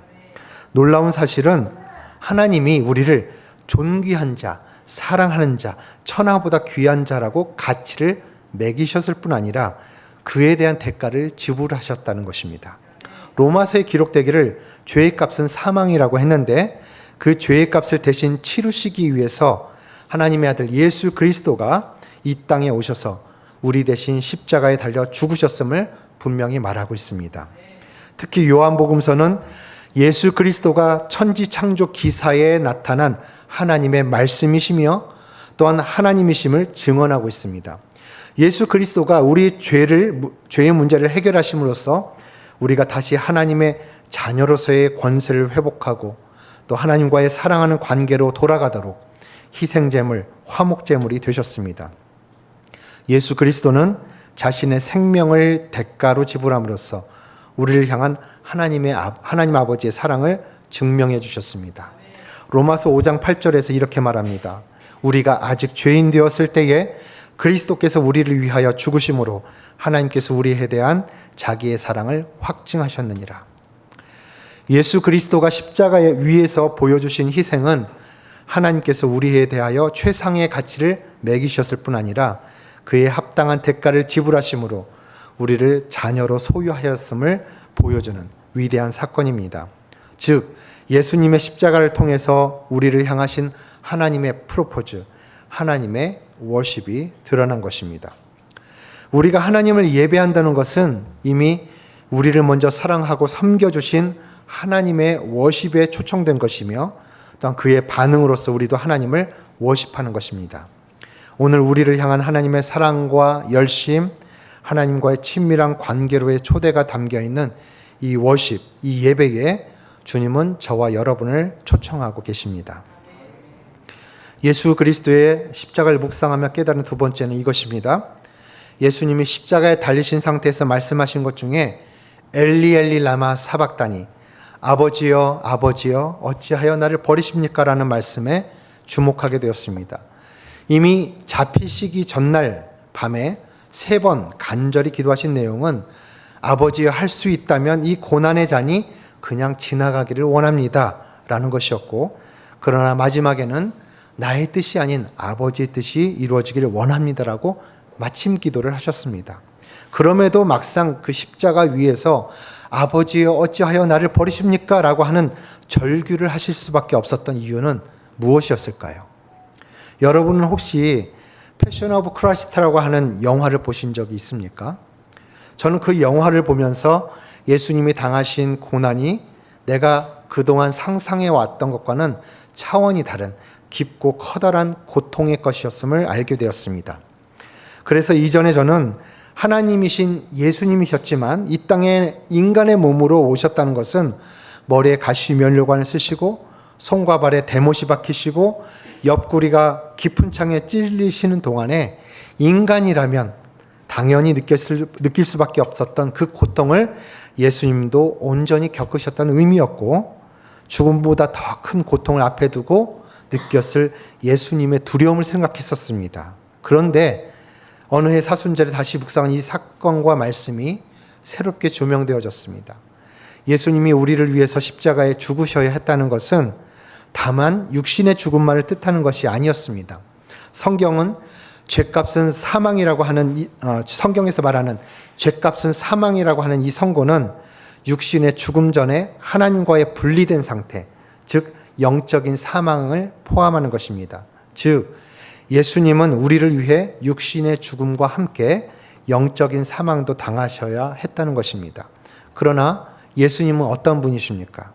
놀라운 사실은 하나님이 우리를 존귀한 자, 사랑하는 자, 천하보다 귀한 자라고 가치를 매기셨을 뿐 아니라 그에 대한 대가를 지불하셨다는 것입니다. 로마서에 기록되기를 죄의 값은 사망이라고 했는데 그 죄의 값을 대신 치루시기 위해서 하나님의 아들 예수 그리스도가 이 땅에 오셔서 우리 대신 십자가에 달려 죽으셨음을 분명히 말하고 있습니다. 특히 요한복음서는 예수 그리스도가 천지 창조 기사에 나타난 하나님의 말씀이시며 또한 하나님이심을 증언하고 있습니다. 예수 그리스도가 우리 죄의 문제를 해결하심으로써 우리가 다시 하나님의 자녀로서의 권세를 회복하고 또 하나님과의 사랑하는 관계로 돌아가도록 희생제물, 화목제물이 되셨습니다. 예수 그리스도는 자신의 생명을 대가로 지불함으로써 우리를 향한 하나님 아버지의 사랑을 증명해 주셨습니다. 로마서 5장 8절에서 이렇게 말합니다. 우리가 아직 죄인 되었을 때에 그리스도께서 우리를 위하여 죽으심으로 하나님께서 우리에 대한 자기의 사랑을 확증하셨느니라. 예수 그리스도가 십자가 위에서 보여주신 희생은 하나님께서 우리에 대하여 최상의 가치를 매기셨을 뿐 아니라 그에 합당한 대가를 지불하심으로 우리를 자녀로 소유하였음을 보여주는 위대한 사건입니다. 즉 예수님의 십자가를 통해서 우리를 향하신 하나님의 프로포즈, 하나님의 워십이 드러난 것입니다. 우리가 하나님을 예배한다는 것은 이미 우리를 먼저 사랑하고 섬겨주신 하나님의 워십에 초청된 것이며 또한 그의 반응으로서 우리도 하나님을 워십하는 것입니다. 오늘 우리를 향한 하나님의 사랑과 열심, 하나님과의 친밀한 관계로의 초대가 담겨있는 이 워십, 이 예배에 주님은 저와 여러분을 초청하고 계십니다. 예수 그리스도의 십자가를 묵상하며 깨달은 두 번째는 이것입니다. 예수님이 십자가에 달리신 상태에서 말씀하신 것 중에 엘리 엘리 라마 사박다니, 아버지여 아버지여 어찌하여 나를 버리십니까? 라는 말씀에 주목하게 되었습니다. 이미 잡히시기 전날 밤에 3번 간절히 기도하신 내용은 아버지여 할 수 있다면 이 고난의 잔이 그냥 지나가기를 원합니다 라는 것이었고, 그러나 마지막에는 나의 뜻이 아닌 아버지의 뜻이 이루어지기를 원합니다라고 마침 기도를 하셨습니다. 그럼에도 막상 그 십자가 위에서 아버지여 어찌하여 나를 버리십니까? 라고 하는 절규를 하실 수밖에 없었던 이유는 무엇이었을까요? 여러분은 혹시 패션 오브 크라이스트라고 하는 영화를 보신 적이 있습니까? 저는 그 영화를 보면서 예수님이 당하신 고난이 내가 그동안 상상해 왔던 것과는 차원이 다른 깊고 커다란 고통의 것이었음을 알게 되었습니다. 그래서 이전에 저는 하나님이신 예수님이셨지만 이 땅에 인간의 몸으로 오셨다는 것은 머리에 가시면류관을 쓰시고 손과 발에 대못이 박히시고 옆구리가 깊은 창에 찔리시는 동안에 인간이라면 당연히 느낄 수밖에 없었던 그 고통을 예수님도 온전히 겪으셨다는 의미였고, 죽음보다 더 큰 고통을 앞에 두고 느꼈을 예수님의 두려움을 생각했었습니다. 그런데 어느 해 사순절에 다시 묵상한 이 사건과 말씀이 새롭게 조명되어졌습니다. 예수님이 우리를 위해서 십자가에 죽으셔야 했다는 것은 다만 육신의 죽음만을 뜻하는 것이 아니었습니다. 성경은 죄값은 사망이라고 하는 성경에서 말하는 죄값은 사망이라고 하는 이 선고는 육신의 죽음 전에 하나님과의 분리된 상태, 즉 영적인 사망을 포함하는 것입니다. 즉 예수님은 우리를 위해 육신의 죽음과 함께 영적인 사망도 당하셔야 했다는 것입니다. 그러나 예수님은 어떤 분이십니까?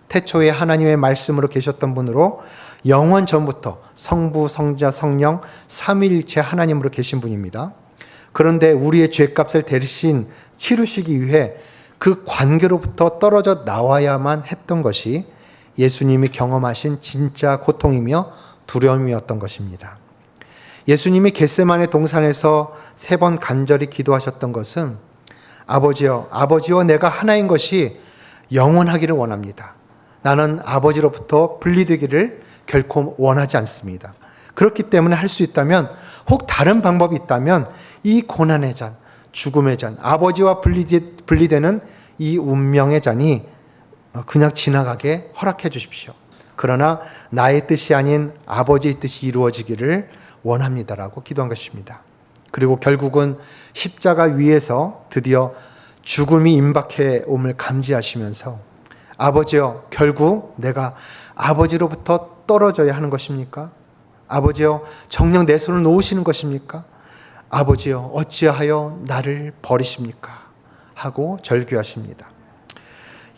태초에 하나님의 말씀으로 계셨던 분으로 영원 전부터 성부, 성자, 성령 삼위일체 하나님으로 계신 분입니다. 그런데 우리의 죄값을 대신 치르시기 위해 그 관계로부터 떨어져 나와야만 했던 것이 예수님이 경험하신 진짜 고통이며 두려움이었던 것입니다. 예수님이 겟세마네 동산에서 3번 간절히 기도하셨던 것은 아버지여 내가 하나인 것이 영원하기를 원합니다. 나는 아버지로부터 분리되기를 결코 원하지 않습니다. 그렇기 때문에 할 수 있다면, 혹 다른 방법이 있다면 이 고난의 잔, 죽음의 잔, 아버지와 분리되는 이 운명의 잔이 그냥 지나가게 허락해 주십시오. 그러나 나의 뜻이 아닌 아버지의 뜻이 이루어지기를 원합니다라고 기도한 것입니다. 그리고 결국은 십자가 위에서 드디어 죽음이 임박해 옴을 감지하시면서 아버지여, 결국 내가 아버지로부터 떨어져야 하는 것입니까? 아버지여, 정녕 내 손을 놓으시는 것입니까? 아버지여, 어찌하여 나를 버리십니까? 하고 절규하십니다.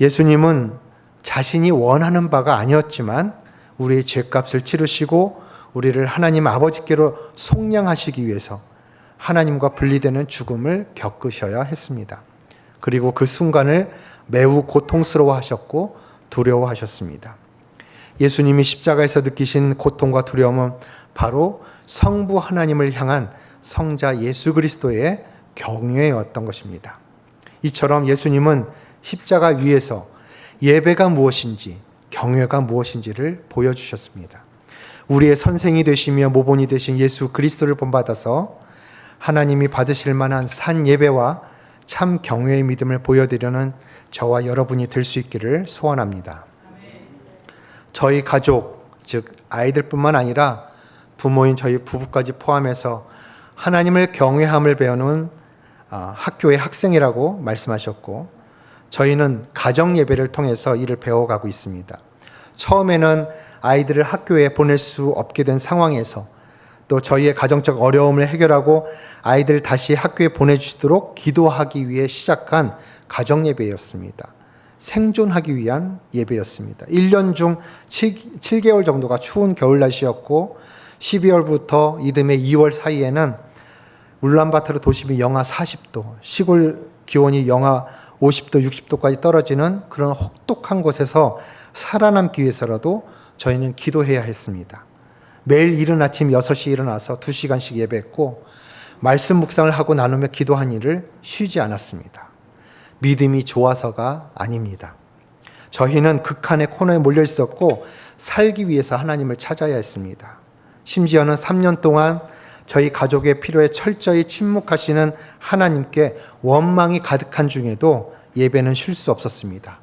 예수님은 자신이 원하는 바가 아니었지만 우리의 죄값을 치르시고 우리를 하나님 아버지께로 속량하시기 위해서 하나님과 분리되는 죽음을 겪으셔야 했습니다. 그리고 그 순간을 매우 고통스러워하셨고 두려워하셨습니다. 예수님이 십자가에서 느끼신 고통과 두려움은 바로 성부 하나님을 향한 성자 예수 그리스도의 경외였던 것입니다. 이처럼 예수님은 십자가 위에서 예배가 무엇인지, 경외가 무엇인지를 보여주셨습니다. 우리의 선생이 되시며 모본이 되신 예수 그리스도를 본받아서 하나님이 받으실 만한 산 예배와 참 경외의 믿음을 보여드리는 저와 여러분이 될 수 있기를 소원합니다. 저희 가족, 즉 아이들뿐만 아니라 부모인 저희 부부까지 포함해서 하나님을 경외함을 배우는 학교의 학생이라고 말씀하셨고, 저희는 가정 예배를 통해서 이를 배워가고 있습니다. 처음에는 아이들을 학교에 보낼 수 없게 된 상황에서 또 저희의 가정적 어려움을 해결하고 아이들을 다시 학교에 보내주시도록 기도하기 위해 시작한 가정 예배였습니다. 생존하기 위한 예배였습니다. 1년 중 7개월 정도가 추운 겨울날씨였고 12월부터 이듬해 2월 사이에는 울란바토르 도심이 영하 40도, 시골 기온이 영하 50도, 60도까지 떨어지는 그런 혹독한 곳에서 살아남기 위해서라도 저희는 기도해야 했습니다. 매일 이른 아침 6시에 일어나서 2시간씩 예배했고 말씀 묵상을 하고 나누며 기도한 일을 쉬지 않았습니다. 믿음이 좋아서가 아닙니다. 저희는 극한의 코너에 몰려 있었고 살기 위해서 하나님을 찾아야 했습니다. 심지어는 3년 동안 저희 가족의 필요에 철저히 침묵하시는 하나님께 원망이 가득한 중에도 예배는 쉴 수 없었습니다.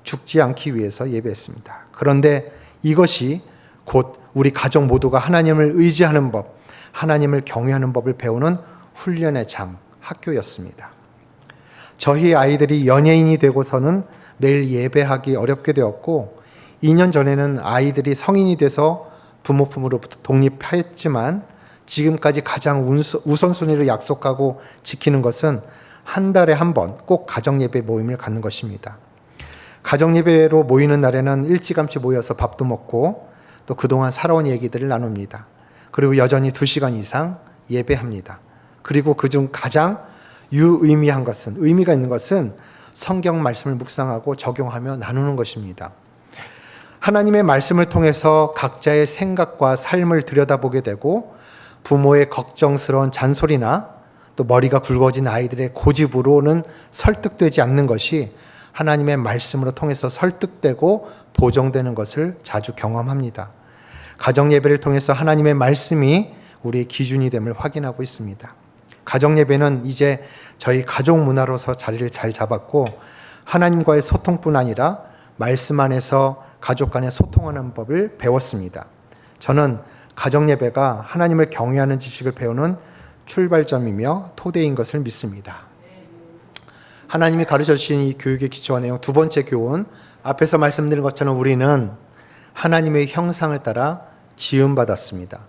죽지 않기 위해서 예배했습니다. 그런데 이것이 곧 우리 가족 모두가 하나님을 의지하는 법, 하나님을 경외하는 법을 배우는 훈련의 장, 학교였습니다. 저희 아이들이 연예인이 되고서는 매일 예배하기 어렵게 되었고 2년 전에는 아이들이 성인이 돼서 부모 품으로부터 독립했지만 지금까지 가장 우선순위를 약속하고 지키는 것은 한 달에 한 번 꼭 가정예배 모임을 갖는 것입니다. 가정예배로 모이는 날에는 일찌감치 모여서 밥도 먹고 또 그동안 살아온 얘기들을 나눕니다. 그리고 여전히 2시간 이상 예배합니다. 그리고 그중 가장 의미가 있는 것은 성경 말씀을 묵상하고 적용하며 나누는 것입니다. 하나님의 말씀을 통해서 각자의 생각과 삶을 들여다보게 되고 부모의 걱정스러운 잔소리나 또 머리가 굵어진 아이들의 고집으로는 설득되지 않는 것이 하나님의 말씀으로 통해서 설득되고 보정되는 것을 자주 경험합니다. 가정 예배를 통해서 하나님의 말씀이 우리의 기준이 됨을 확인하고 있습니다. 가정 예배는 이제 저희 가족 문화로서 자리를 잘 잡았고 하나님과의 소통뿐 아니라 말씀 안에서 가족 간에 소통하는 법을 배웠습니다. 저는 가정 예배가 하나님을 경외하는 지식을 배우는 출발점이며 토대인 것을 믿습니다. 하나님이 가르쳐 주신 이 교육의 기초와 내용, 두 번째 교훈, 앞에서 말씀드린 것처럼 우리는 하나님의 형상을 따라 지음받았습니다.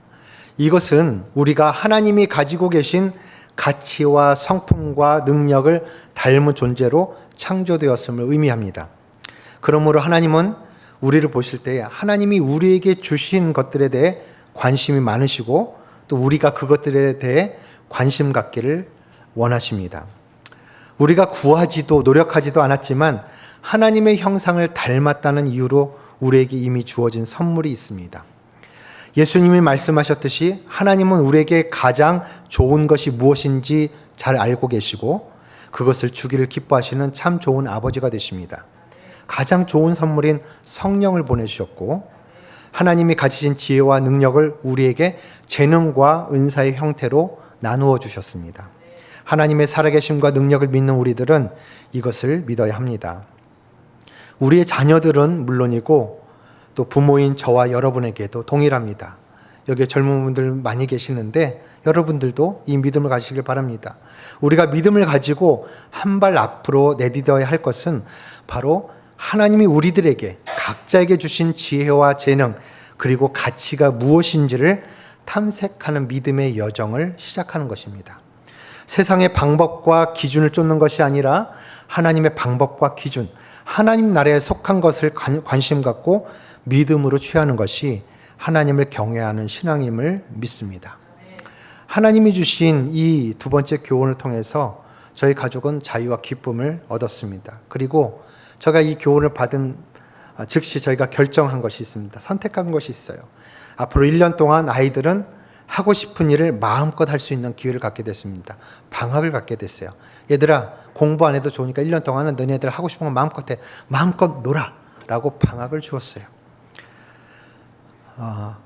이것은 우리가 하나님이 가지고 계신 가치와 성품과 능력을 닮은 존재로 창조되었음을 의미합니다. 그러므로 하나님은 우리를 보실 때 하나님이 우리에게 주신 것들에 대해 관심이 많으시고 또 우리가 그것들에 대해 관심 갖기를 원하십니다. 우리가 구하지도 노력하지도 않았지만 하나님의 형상을 닮았다는 이유로 우리에게 이미 주어진 선물이 있습니다. 예수님이 말씀하셨듯이 하나님은 우리에게 가장 좋은 것이 무엇인지 잘 알고 계시고 그것을 주기를 기뻐하시는 참 좋은 아버지가 되십니다. 가장 좋은 선물인 성령을 보내주셨고 하나님이 가지신 지혜와 능력을 우리에게 재능과 은사의 형태로 나누어 주셨습니다. 하나님의 살아계심과 능력을 믿는 우리들은 이것을 믿어야 합니다. 우리의 자녀들은 물론이고 또 부모인 저와 여러분에게도 동일합니다. 여기에 젊은 분들 많이 계시는데 여러분들도 이 믿음을 가지시길 바랍니다. 우리가 믿음을 가지고 한 발 앞으로 내딛어야 할 것은 바로 하나님이 우리들에게 각자에게 주신 지혜와 재능 그리고 가치가 무엇인지를 탐색하는 믿음의 여정을 시작하는 것입니다. 세상의 방법과 기준을 쫓는 것이 아니라 하나님의 방법과 기준, 하나님 나라에 속한 것을 관심 갖고 믿음으로 취하는 것이 하나님을 경외하는 신앙임을 믿습니다. 하나님이 주신 이 두 번째 교훈을 통해서 저희 가족은 자유와 기쁨을 얻었습니다. 그리고 제가 이 교훈을 받은 즉시 저희가 결정한 것이 있습니다. 선택한 것이 있어요. 앞으로 1년 동안 아이들은 하고 싶은 일을 마음껏 할 수 있는 기회를 갖게 됐습니다. 방학을 갖게 됐어요. 얘들아 공부 안 해도 좋으니까 1년 동안은 너네들 하고 싶은 거 마음껏 해. 마음껏 놀아. 라고 방학을 주었어요.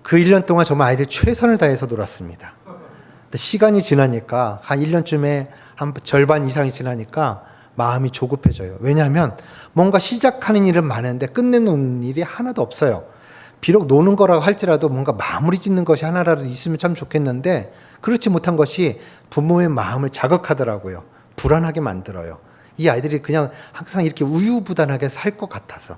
그 1년 동안 정말 아이들 최선을 다해서 놀았습니다. 근데 시간이 지나니까 한 1년쯤에 한 절반 이상이 지나니까 마음이 조급해져요. 왜냐하면 뭔가 시작하는 일은 많은데 끝내놓는 일이 하나도 없어요. 비록 노는 거라고 할지라도 뭔가 마무리 짓는 것이 하나라도 있으면 참 좋겠는데 그렇지 못한 것이 부모의 마음을 자극하더라고요. 불안하게 만들어요. 이 아이들이 그냥 항상 이렇게 우유부단하게 살 것 같아서.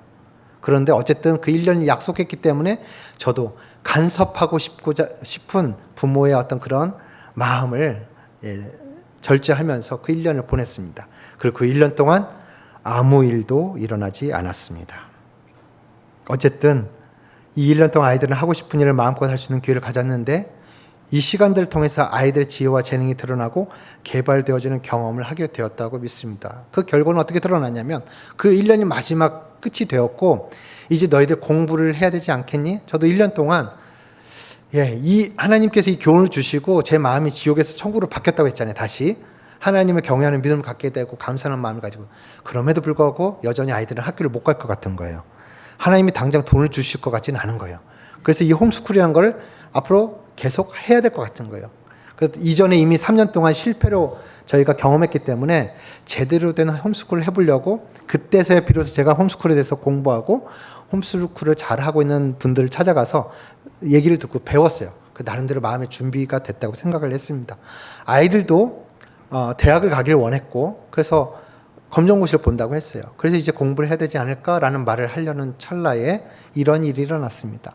그런데 어쨌든 그 1년이 약속했기 때문에 저도 간섭하고 싶은 부모의 어떤 그런 마음을 절제하면서 그 1년을 보냈습니다. 그리고 그 1년 동안 아무 일도 일어나지 않았습니다. 어쨌든 이 1년 동안 아이들은 하고 싶은 일을 마음껏 할 수 있는 기회를 가졌는데 이 시간들을 통해서 아이들의 지혜와 재능이 드러나고 개발되어지는 경험을 하게 되었다고 믿습니다. 그 결과는 어떻게 드러나냐면 그 1년이 마지막 끝이 되었고 이제 너희들 공부를 해야 되지 않겠니? 저도 1년 동안 이 하나님께서 이 교훈을 주시고 제 마음이 지옥에서 천국으로 바뀌었다고 했잖아요. 다시 하나님을 경외하는 믿음을 갖게 되고 감사하는 마음을 가지고 그럼에도 불구하고 여전히 아이들은 학교를 못 갈 것 같은 거예요. 하나님이 당장 돈을 주실 것 같지는 않은 거예요. 그래서 이 홈스쿨이라는 걸 앞으로 계속 해야 될 것 같은 거예요. 그래서 이전에 이미 3년 동안 실패로 저희가 경험했기 때문에 제대로 된 홈스쿨을 해보려고 그때서야 비로소 제가 홈스쿨에 대해서 공부하고 홈스쿨을 잘하고 있는 분들을 찾아가서 얘기를 듣고 배웠어요. 그 나름대로 마음의 준비가 됐다고 생각을 했습니다. 아이들도 대학을 가길 원했고 그래서 검정고시를 본다고 했어요. 그래서 이제 공부를 해야 되지 않을까라는 말을 하려는 찰나에 이런 일이 일어났습니다.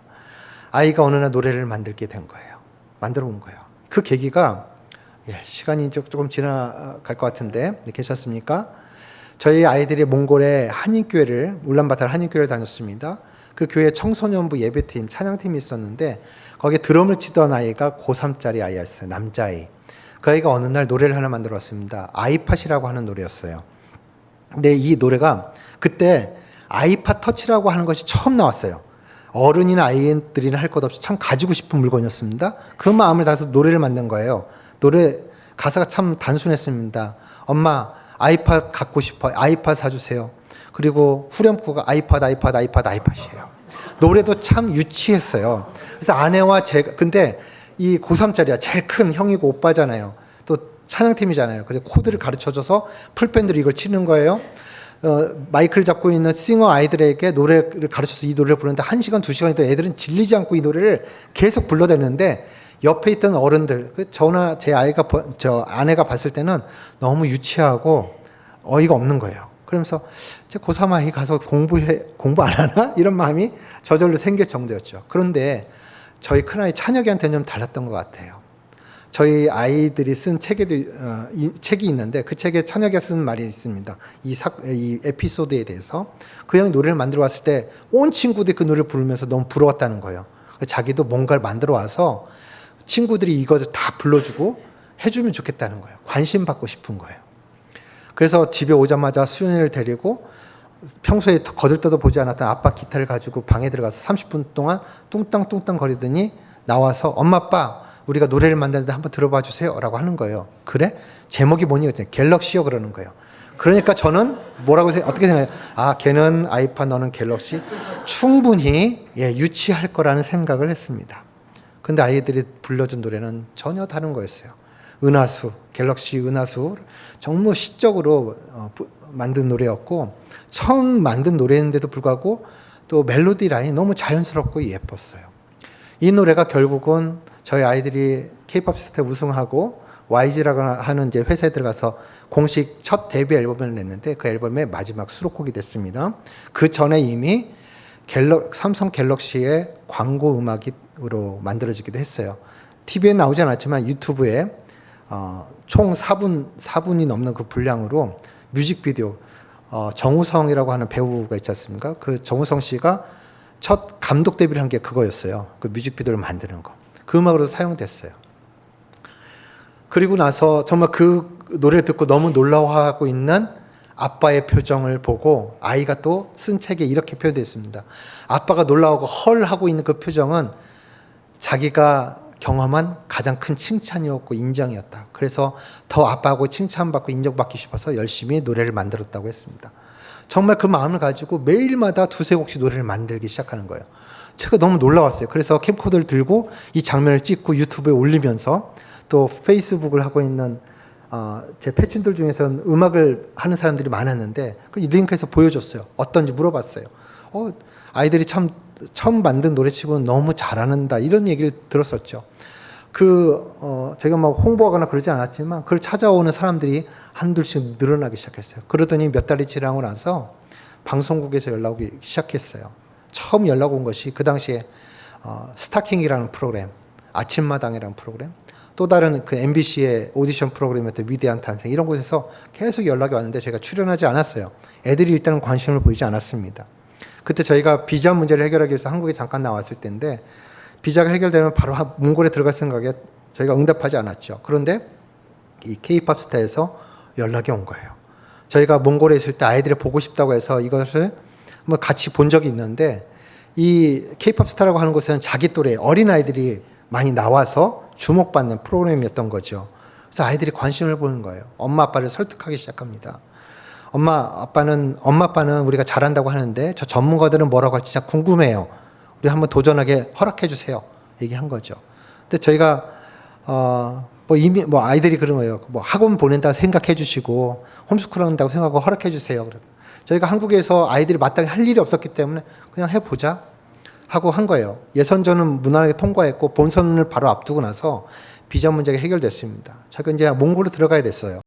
아이가 어느 날 노래를 만들게 된 거예요. 만들어 본 거예요. 그 계기가 시간이 조금 지나갈 것 같은데 괜찮습니까? 저희 아이들이 몽골의 한인교회를 울란바토르 한인교회를 다녔습니다. 그 교회 청소년부 예배팀 찬양팀이 있었는데 거기에 드럼을 치던 아이가 고3짜리 아이였어요. 남자아이. 그 아이가 어느 날 노래를 하나 만들어 왔습니다. 아이팟이라고 하는 노래였어요. 근데 이 노래가 그때 아이팟 터치라고 하는 것이 처음 나왔어요. 어른이나 아이들이나 할 것 없이 참 가지고 싶은 물건이었습니다. 그 마음을 다해서 노래를 만든 거예요. 노래 가사가 참 단순했습니다. 엄마 아이팟 갖고 싶어. 아이팟 사주세요. 그리고 후렴구가 아이팟이에요. 노래도 참 유치했어요. 그래서 아내와 제가 근데 이 고3짜리야. 제일 큰 형이고 오빠잖아요. 또 찬양팀이잖아요. 그래서 코드를 가르쳐줘서 풀밴드로 이걸 치는 거예요. 마이크를 잡고 있는 싱어 아이들에게 노래를 가르쳐서 이 노래를 부르는데 1시간, 2시간 있다 애들은 질리지 않고 이 노래를 계속 불러대는데 옆에 있던 어른들, 저나 제 아내가 봤을 때는 너무 유치하고 어이가 없는 거예요. 그러면서 제 고3 아이 가서 공부 안 하나? 이런 마음이 저절로 생길 정도였죠. 그런데 저희 큰아이 찬혁이한테는 좀 달랐던 것 같아요. 저희 아이들이 쓴 책이 있는데 그 책에 찬혁이가 쓴 말이 있습니다. 이 에피소드에 대해서 그 형이 노래를 만들어 왔을 때 온 친구들이 그 노래를 부르면서 너무 부러웠다는 거예요. 자기도 뭔가를 만들어 와서 친구들이 이것을 다 불러주고 해주면 좋겠다는 거예요. 관심 받고 싶은 거예요. 그래서 집에 오자마자 수연이를 데리고 평소에 거들떠도 보지 않았던 아빠 기타를 가지고 방에 들어가서 30분 동안 뚱땅뚱땅 거리더니 나와서 엄마 아빠 우리가 노래를 만드는데 한번 들어봐 주세요 라고 하는 거예요. 그래? 제목이 뭐니? 그랬더니 갤럭시요 그러는 거예요. 그러니까 저는 뭐라고 어떻게 생각해요? 아, 걔는 아이팟, 너는 갤럭시. 충분히 유치할 거라는 생각을 했습니다. 근데 아이들이 불러준 노래는 전혀 다른 거였어요. 은하수, 갤럭시 은하수. 정말 시적으로 만든 노래였고 처음 만든 노래인데도 불구하고 또 멜로디 라인이 너무 자연스럽고 예뻤어요. 이 노래가 결국은 저희 아이들이 K-pop 스타 우승하고 YG라고 하는 이제 회사에 들어가서 공식 첫 데뷔 앨범을 냈는데 그 앨범의 마지막 수록곡이 됐습니다. 그 전에 이미 삼성 갤럭시의 광고 음악으로 만들어지기도 했어요. TV에 나오지 않았지만 유튜브에 총 4분이 넘는 그 분량으로 뮤직비디오 정우성이라고 하는 배우가 있지 않습니까? 그 정우성 씨가 첫 감독 데뷔를 한 게 그거였어요. 그 뮤직비디오를 만드는 거. 그 음악으로도 사용됐어요. 그리고 나서 정말 그 노래를 듣고 너무 놀라워하고 있는 아빠의 표정을 보고 아이가 또 쓴 책에 이렇게 표현되어 있습니다. 아빠가 놀라워하고 헐 하고 있는 그 표정은 자기가 경험한 가장 큰 칭찬이었고 인정이었다. 그래서 더 아빠하고 칭찬받고 인정받기 싶어서 열심히 노래를 만들었다고 했습니다. 정말 그 마음을 가지고 매일마다 두세 곡씩 노래를 만들기 시작하는 거예요. 제가 너무 놀라웠어요. 그래서 캠코더를 들고 이 장면을 찍고 유튜브에 올리면서 또 페이스북을 하고 있는 제 패친들 중에서는 음악을 하는 사람들이 많았는데 그 링크에서 보여줬어요. 어떤지 물어봤어요. 아이들이 참 처음 만든 노래치고는 너무 잘하는다 이런 얘기를 들었었죠. 제가 막 홍보하거나 그러지 않았지만 그걸 찾아오는 사람들이 한둘씩 늘어나기 시작했어요. 그러더니 몇 달이 지나고 나서 방송국에서 연락 오기 시작했어요. 처음 연락 온 것이 그 당시에 스타킹이라는 프로그램, 아침마당이라는 프로그램, 또 다른 그 MBC의 오디션 프로그램이었던 위대한 탄생 이런 곳에서 계속 연락이 왔는데 제가 출연하지 않았어요. 애들이 일단은 관심을 보이지 않았습니다. 그때 저희가 비자 문제를 해결하기 위해서 한국에 잠깐 나왔을 때인데 비자가 해결되면 바로 몽골에 들어갈 생각에 저희가 응답하지 않았죠. 그런데 이 K-pop 스타에서 연락이 온 거예요. 저희가 몽골에 있을 때 아이들이 보고 싶다고 해서 이것을 뭐 같이 본 적이 있는데 이 K-pop 스타라고 하는 곳에는 자기 또래 어린 아이들이 많이 나와서 주목받는 프로그램이었던 거죠. 그래서 아이들이 관심을 보는 거예요. 엄마 아빠를 설득하기 시작합니다. 엄마 아빠는 우리가 잘한다고 하는데 저 전문가들은 뭐라고 할지 진짜 궁금해요. 우리 한번 도전하게 허락해 주세요. 얘기한 거죠. 근데 저희가 이미 아이들이 그런 거예요. 학원 보낸다 생각해 주시고 홈스쿨 한다고 생각하고 허락해 주세요. 저희가 한국에서 아이들이 마땅히 할 일이 없었기 때문에 그냥 해보자 하고 한 거예요. 예선전은 무난하게 통과했고 본선을 바로 앞두고 나서 비자 문제가 해결됐습니다. 저희가 이제 몽골로 들어가야 됐어요.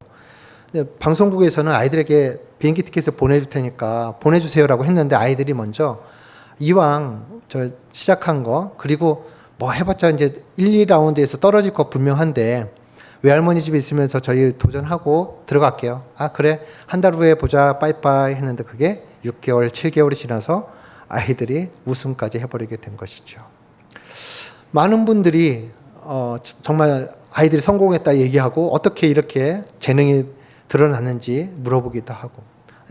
근데 방송국에서는 아이들에게 비행기 티켓을 보내줄 테니까 보내주세요라고 했는데 아이들이 먼저 이왕 저 시작한 거 그리고 뭐 해봤자 이제 1, 2라운드에서 떨어질 거 분명한데 외할머니 집에 있으면서 저희 도전하고 들어갈게요. 아 그래 한 달 후에 보자 빠이빠이 했는데 그게 6개월 7개월이 지나서 아이들이 우승까지 해버리게 된 것이죠. 많은 분들이 정말 아이들이 성공했다 얘기하고 어떻게 이렇게 재능이 드러났는지 물어보기도 하고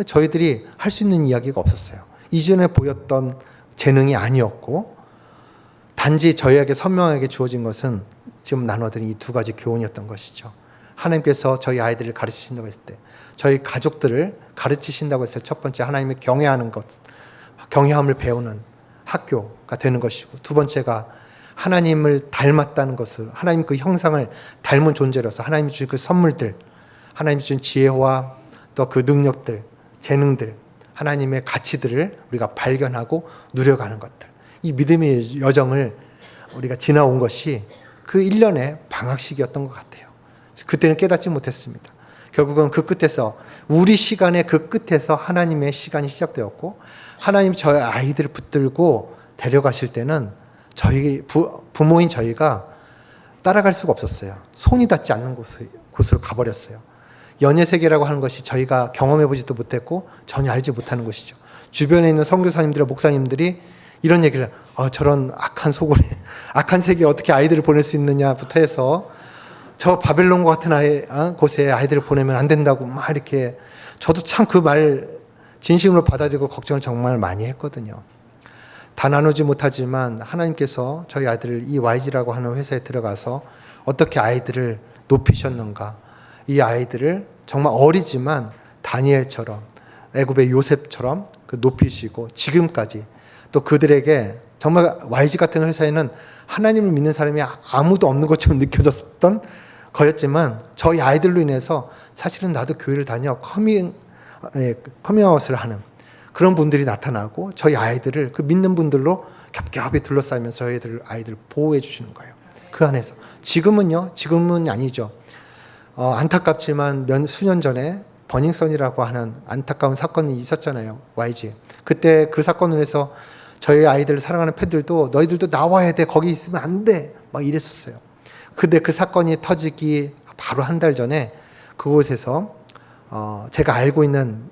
저희들이 할 수 있는 이야기가 없었어요. 이전에 보였던 재능이 아니었고 단지 저희에게 선명하게 주어진 것은 지금 나눠드린 이 두 가지 교훈이었던 것이죠. 하나님께서 저희 아이들을 가르치신다고 했을 때 저희 가족들을 가르치신다고 했을 때 첫 번째 하나님을 경외하는 것, 경외함을 배우는 학교가 되는 것이고 두 번째가 하나님을 닮았다는 것을 하나님 그 형상을 닮은 존재로서 하나님이 주신 그 선물들 하나님이 주신 지혜와 또 그 능력들, 재능들, 하나님의 가치들을 우리가 발견하고 누려가는 것들. 이 믿음의 여정을 우리가 지나온 것이 그 1년의 방학식이었던 것 같아요. 그때는 깨닫지 못했습니다. 결국은 그 끝에서 우리 시간의 그 끝에서 하나님의 시간이 시작되었고 하나님이 저희 아이들을 붙들고 데려가실 때는 저희 부모인 저희가 따라갈 수가 없었어요. 손이 닿지 않는 곳으로 가버렸어요. 연예 세계라고 하는 것이 저희가 경험해보지도 못했고 전혀 알지 못하는 것이죠. 주변에 있는 선교사님들과 목사님들이 이런 얘기를 저런 악한 소굴에 악한 세계에 어떻게 아이들을 보낼 수 있느냐부터 해서 저 바벨론과 같은 곳에 아이들을 보내면 안 된다고 막 이렇게 저도 참 그 말 진심으로 받아들이고 걱정을 정말 많이 했거든요. 다 나누지 못하지만 하나님께서 저희 아이들을 이 YG라고 하는 회사에 들어가서 어떻게 아이들을 높이셨는가. 이 아이들을 정말 어리지만 다니엘처럼 애굽의 요셉처럼 높이시고 지금까지 또 그들에게 정말 YG 같은 회사에는 하나님을 믿는 사람이 아무도 없는 것처럼 느껴졌던 거였지만 저희 아이들로 인해서 사실은 나도 교회를 다녀 커밍아웃을 하는 그런 분들이 나타나고 저희 아이들을 그 믿는 분들로 겹겹이 둘러싸면서 저희들 아이들을 보호해 주시는 거예요. 그 안에서 지금은 아니죠. 안타깝지만 수년 전에 버닝썬이라고 하는 안타까운 사건이 있었잖아요. YG. 그때 그 사건을 해서 저희 아이들을 사랑하는 팬들도 너희들도 나와야 돼. 거기 있으면 안 돼. 막 이랬었어요. 근데 그 사건이 터지기 바로 한 달 전에 그곳에서 제가 알고 있는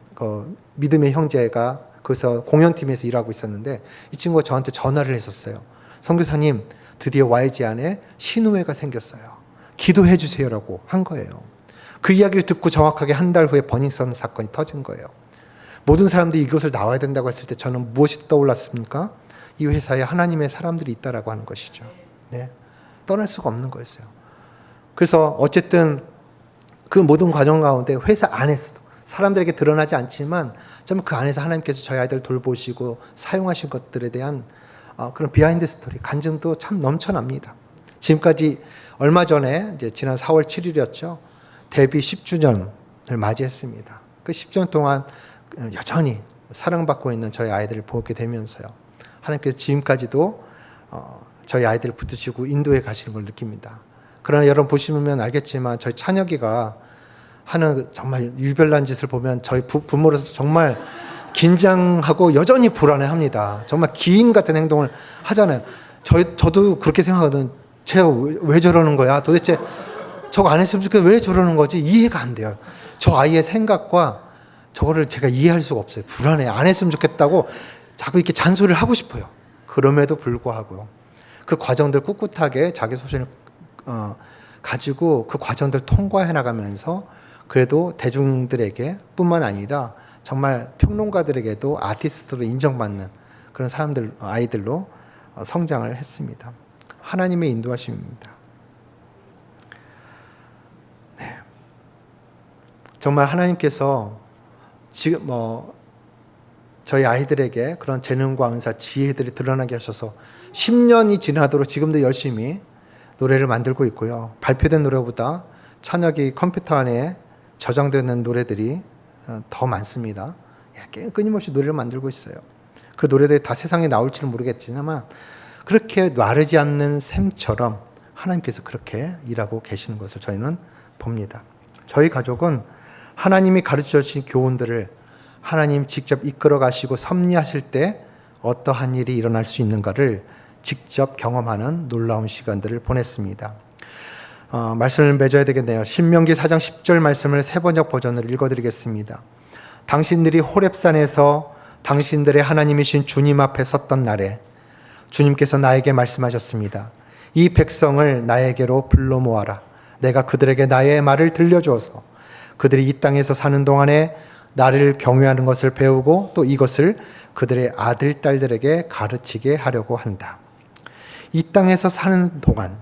믿음의 형제가 거기서 공연팀에서 일하고 있었는데 이 친구가 저한테 전화를 했었어요. 선교사님, 드디어 YG 안에 신우회가 생겼어요. 기도해 주세요라고 한 거예요. 그 이야기를 듣고 정확하게 한 달 후에 버닝썬 사건이 터진 거예요. 모든 사람들이 이곳을 나와야 된다고 했을 때 저는 무엇이 떠올랐습니까? 이 회사에 하나님의 사람들이 있다라고 하는 것이죠. 네. 떠날 수가 없는 거였어요. 그래서 어쨌든 그 모든 과정 가운데 회사 안에서도 사람들에게 드러나지 않지만 좀 그 안에서 하나님께서 저희 아이들 돌보시고 사용하신 것들에 대한 그런 비하인드 스토리, 간증도 참 넘쳐납니다. 지금까지 얼마 전에 이제 지난 4월 7일이었죠. 데뷔 10주년을 맞이했습니다. 그 10년 동안 여전히 사랑받고 있는 저희 아이들을 보게 되면서요. 하나님께서 지금까지도 저희 아이들을 붙드시고 인도해 가시는 걸 느낍니다. 그러나 여러분 보시면 알겠지만 저희 찬혁이가 하는 정말 유별난 짓을 보면 저희 부모로서 정말 긴장하고 여전히 불안해합니다. 정말 기인 같은 행동을 하잖아요. 저도 그렇게 생각하거든. 쟤가 왜 저러는 거야? 도대체 저거 안 했으면 좋겠는데 왜 저러는 거지? 이해가 안 돼요. 저 아이의 생각과 저거를 제가 이해할 수가 없어요. 불안해. 안 했으면 좋겠다고 자꾸 이렇게 잔소리를 하고 싶어요. 그럼에도 불구하고요. 그 과정들 꿋꿋하게 자기 소신을 가지고 그 과정들 통과해 나가면서 그래도 대중들에게 뿐만 아니라 정말 평론가들에게도 아티스트로 인정받는 그런 사람들, 아이들로 성장을 했습니다. 하나님의 인도하심입니다. 네. 정말 하나님께서 지금 저희 아이들에게 그런 재능과 은사, 지혜들이 드러나게 하셔서 10년이 지나도록 지금도 열심히 노래를 만들고 있고요. 발표된 노래보다 찬혁이 컴퓨터 안에 저장되는 노래들이 더 많습니다. 끊임없이 노래를 만들고 있어요. 그 노래들이 다 세상에 나올지는 모르겠지만 그렇게 마르지 않는 샘처럼 하나님께서 그렇게 일하고 계시는 것을 저희는 봅니다. 저희 가족은 하나님이 가르쳐 주신 교훈들을 하나님 직접 이끌어 가시고 섭리하실 때 어떠한 일이 일어날 수 있는가를 직접 경험하는 놀라운 시간들을 보냈습니다. 말씀을 맺어야 되겠네요. 신명기 4장 10절 말씀을 세번역 버전으로 읽어드리겠습니다. 당신들이 호렙산에서 당신들의 하나님이신 주님 앞에 섰던 날에 주님께서 나에게 말씀하셨습니다. 이 백성을 나에게로 불러 모아라. 내가 그들에게 나의 말을 들려주어서 그들이 이 땅에서 사는 동안에 나를 경외하는 것을 배우고 또 이것을 그들의 아들, 딸들에게 가르치게 하려고 한다. 이 땅에서 사는 동안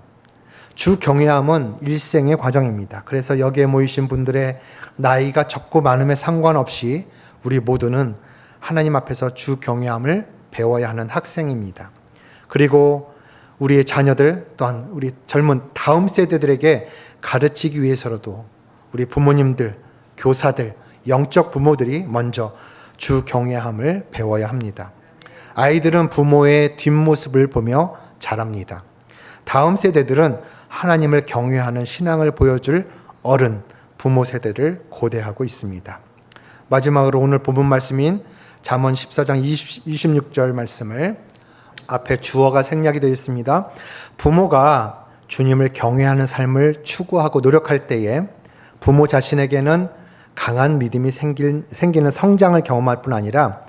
주 경외함은 일생의 과정입니다. 그래서 여기에 모이신 분들의 나이가 적고 많음에 상관없이 우리 모두는 하나님 앞에서 주 경외함을 배워야 하는 학생입니다. 그리고 우리의 자녀들 또한 우리 젊은 다음 세대들에게 가르치기 위해서라도 우리 부모님들, 교사들, 영적 부모들이 먼저 주 경외함을 배워야 합니다. 아이들은 부모의 뒷모습을 보며 자랍니다. 다음 세대들은 하나님을 경외하는 신앙을 보여줄 어른, 부모 세대를 고대하고 있습니다. 마지막으로 오늘 본문 말씀인 잠언 14장 26절 말씀을 앞에 주어가 생략이 되어 있습니다. 부모가 주님을 경외하는 삶을 추구하고 노력할 때에 부모 자신에게는 강한 믿음이 생기는 성장을 경험할 뿐 아니라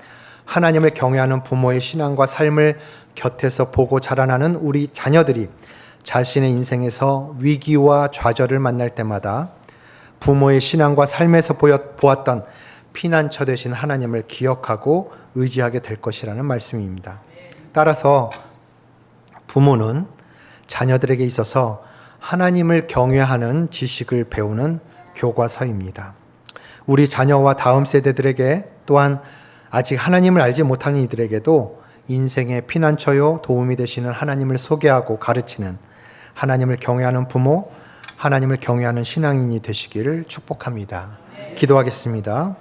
하나님을 경외하는 부모의 신앙과 삶을 곁에서 보고 자라나는 우리 자녀들이 자신의 인생에서 위기와 좌절을 만날 때마다 부모의 신앙과 삶에서 보았던 피난처 되신 하나님을 기억하고 의지하게 될 것이라는 말씀입니다. 따라서 부모는 자녀들에게 있어서 하나님을 경외하는 지식을 배우는 교과서입니다. 우리 자녀와 다음 세대들에게 또한 아직 하나님을 알지 못하는 이들에게도 인생의 피난처요 도움이 되시는 하나님을 소개하고 가르치는 하나님을 경외하는 부모, 하나님을 경외하는 신앙인이 되시기를 축복합니다. 기도하겠습니다.